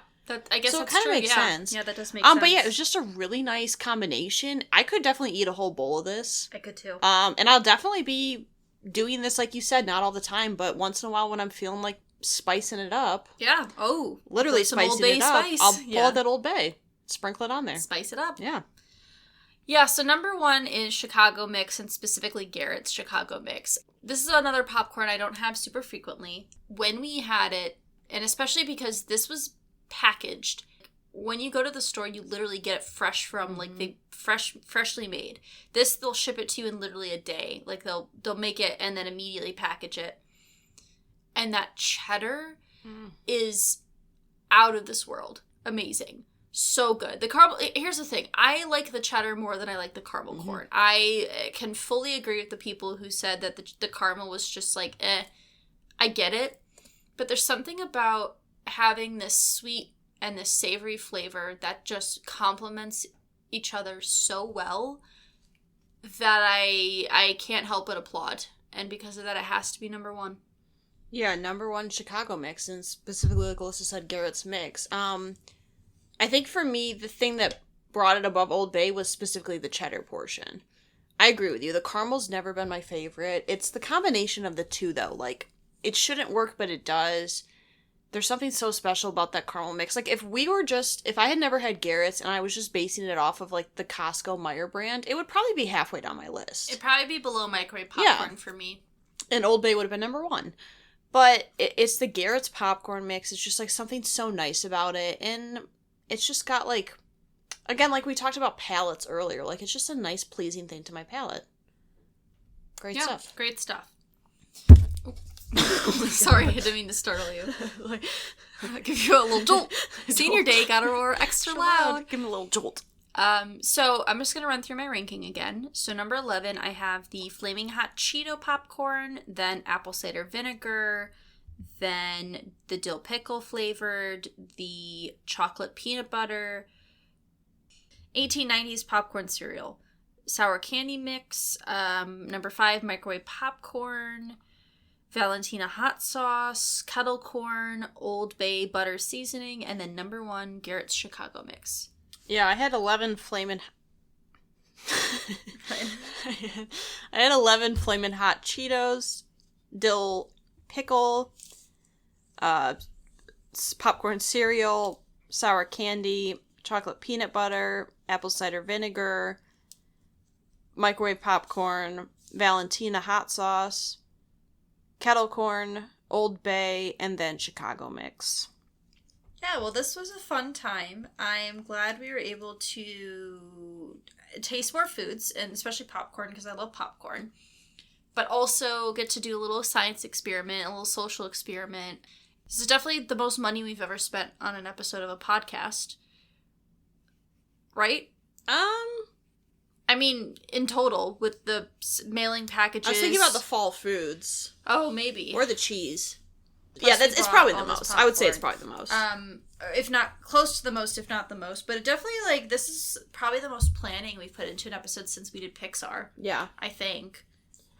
I guess so that's it kind true. of makes sense. Yeah, that does make sense. But yeah, it was just a really nice combination. I could definitely eat a whole bowl of this. I could too. And I'll definitely be doing this, like you said, not all the time, but once in a while when I'm feeling like spicing it up. Yeah. Oh. Literally spicing it up. Spice. I'll pull out that Old Bay. Sprinkle it on there. Spice it up. Yeah. Yeah, so number 1 is Chicago Mix, and specifically Garrett's Chicago Mix. This is another popcorn I don't have super frequently. When we had it, and especially because this was packaged, when you go to the store, you literally get it fresh from, like, freshly made. This, they'll ship it to you in literally a day. Like, they'll make it and then immediately package it. And that cheddar is out of this world. Amazing. So good. The caramel, here's the thing. I like the cheddar more than I like the caramel corn. I can fully agree with the people who said that the caramel was just like, eh. I get it. But there's something about having this sweet and this savory flavor that just complements each other so well that I can't help but applaud. And because of that, it has to be number one. Yeah, number one Chicago mix, and specifically, like Alyssa said, Garrett's mix. I think for me, the thing that brought it above Old Bay was specifically the cheddar portion. I agree with you. The caramel's never been my favorite. It's the combination of the two, though. Like, it shouldn't work, but it does. There's something so special about that caramel mix. Like, if I had never had Garrett's and I was just basing it off of, like, the Costco Meyer brand, it would probably be halfway down my list. It'd probably be below microwave popcorn for me. And Old Bay would have been number one. But it's the Garrett's popcorn mix. It's just, like, something so nice about it. And it's just got, like, again, like we talked about palates earlier. Like, it's just a nice, pleasing thing to my palate. Great stuff. Great stuff. Sorry, I didn't mean to startle you. Like, I'll give you a little jolt. Senior day, gotta roar extra loud. Give him a little jolt. So I'm just gonna run through my ranking again. So number 11, I have the Flaming Hot Cheeto popcorn, then apple cider vinegar, then the dill pickle flavored, the chocolate peanut butter, 1890s popcorn cereal, sour candy mix, number 5, microwave popcorn, Valentina hot sauce, kettle corn, Old Bay butter seasoning, and then number 1, Garrett's Chicago mix. Yeah, I had 11 flamin' I had 11 flamin' hot Cheetos, dill pickle, popcorn cereal, sour candy, chocolate peanut butter, apple cider vinegar, microwave popcorn, Valentina hot sauce, kettle corn, Old Bay, and then Chicago mix. Yeah, well, this was a fun time. I'm glad we were able to taste more foods, and especially popcorn, because I love popcorn. But also get to do a little science experiment, a little social experiment. This is definitely the most money we've ever spent on an episode of a podcast. Right? I mean, in total, with the mailing packages. I was thinking about the fall foods. Oh, maybe. Or the cheese. Plus yeah, it's probably the most. I would say it's probably the most. If not close to the most, if not the most. But it definitely, like, this is probably the most planning we've put into an episode since we did Pixar. Yeah. I think.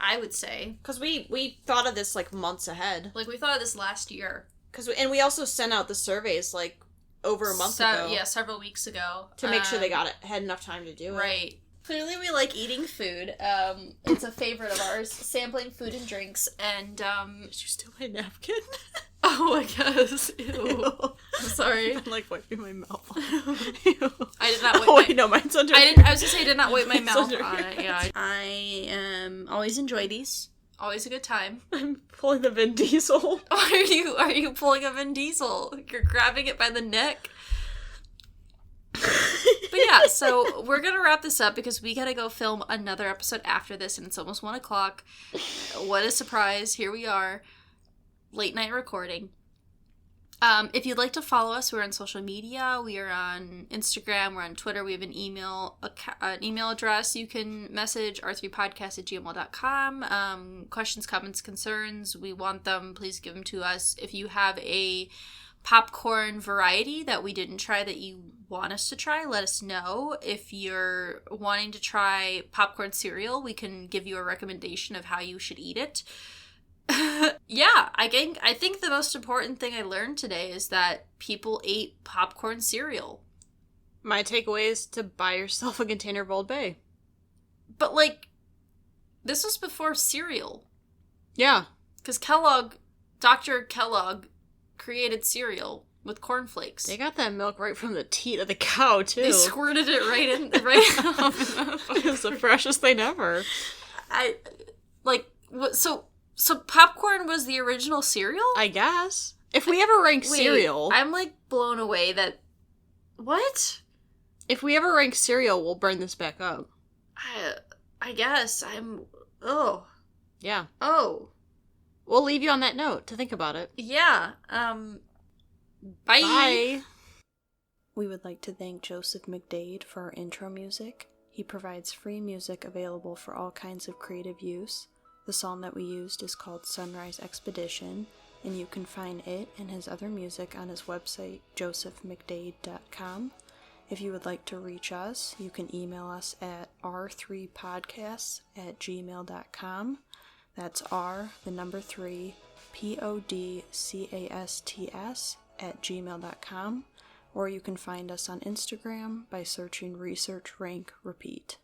I would say. Because we thought of this, like, months ahead. Like, we thought of this last year. And we also sent out the surveys, like, over a month ago. Yeah, several weeks ago. To make sure they had enough time to do it. Right. Clearly we like eating food. It's a favorite of ours. Sampling food and drinks. And, Did you steal my napkin? Oh, I guess. Ew. I'm sorry. I'm, like, wiping my mouth. Ew. I did not wipe no, mine's under I was gonna say I did not wipe my mouth under on it. Yeah. I always enjoy these. Always a good time. I'm pulling the Vin Diesel. Are you pulling a Vin Diesel? You're grabbing it by the neck. But yeah, so we're gonna wrap this up because we gotta go film another episode after this, and it's almost 1:00. What a surprise! Here we are, late night recording. If you'd like to follow us, we're on social media. We are on Instagram. We're on Twitter. We have an email address. You can message r3podcast@gmail.com. Questions, comments, concerns. We want them. Please give them to us. If you have a popcorn variety that we didn't try that you want us to try, let us know. If you're wanting to try popcorn cereal, we can give you a recommendation of how you should eat it. Yeah, I think the most important thing I learned today is that people ate popcorn cereal. My takeaway is to buy yourself a container of Old Bay. But, like, this was before cereal. Yeah. Because Dr. Kellogg created cereal with cornflakes. They got that milk right from the teat of the cow, too. They squirted it right in. It was the freshest thing ever. So popcorn was the original cereal? I guess. If we ever rank cereal... I'm, like, blown away that... What? If we ever rank cereal, we'll burn this back up. I guess. Oh. Yeah. Oh. We'll leave you on that note to think about it. Yeah. Bye. Bye. We would like to thank Joseph McDade for our intro music. He provides free music available for all kinds of creative use. The song that we used is called Sunrise Expedition, and you can find it and his other music on his website, josephmcdade.com. If you would like to reach us, you can email us at r3podcasts@gmail.com. That's R, the number 3, podcasts@gmail.com. Or you can find us on Instagram by searching Research Rank Repeat.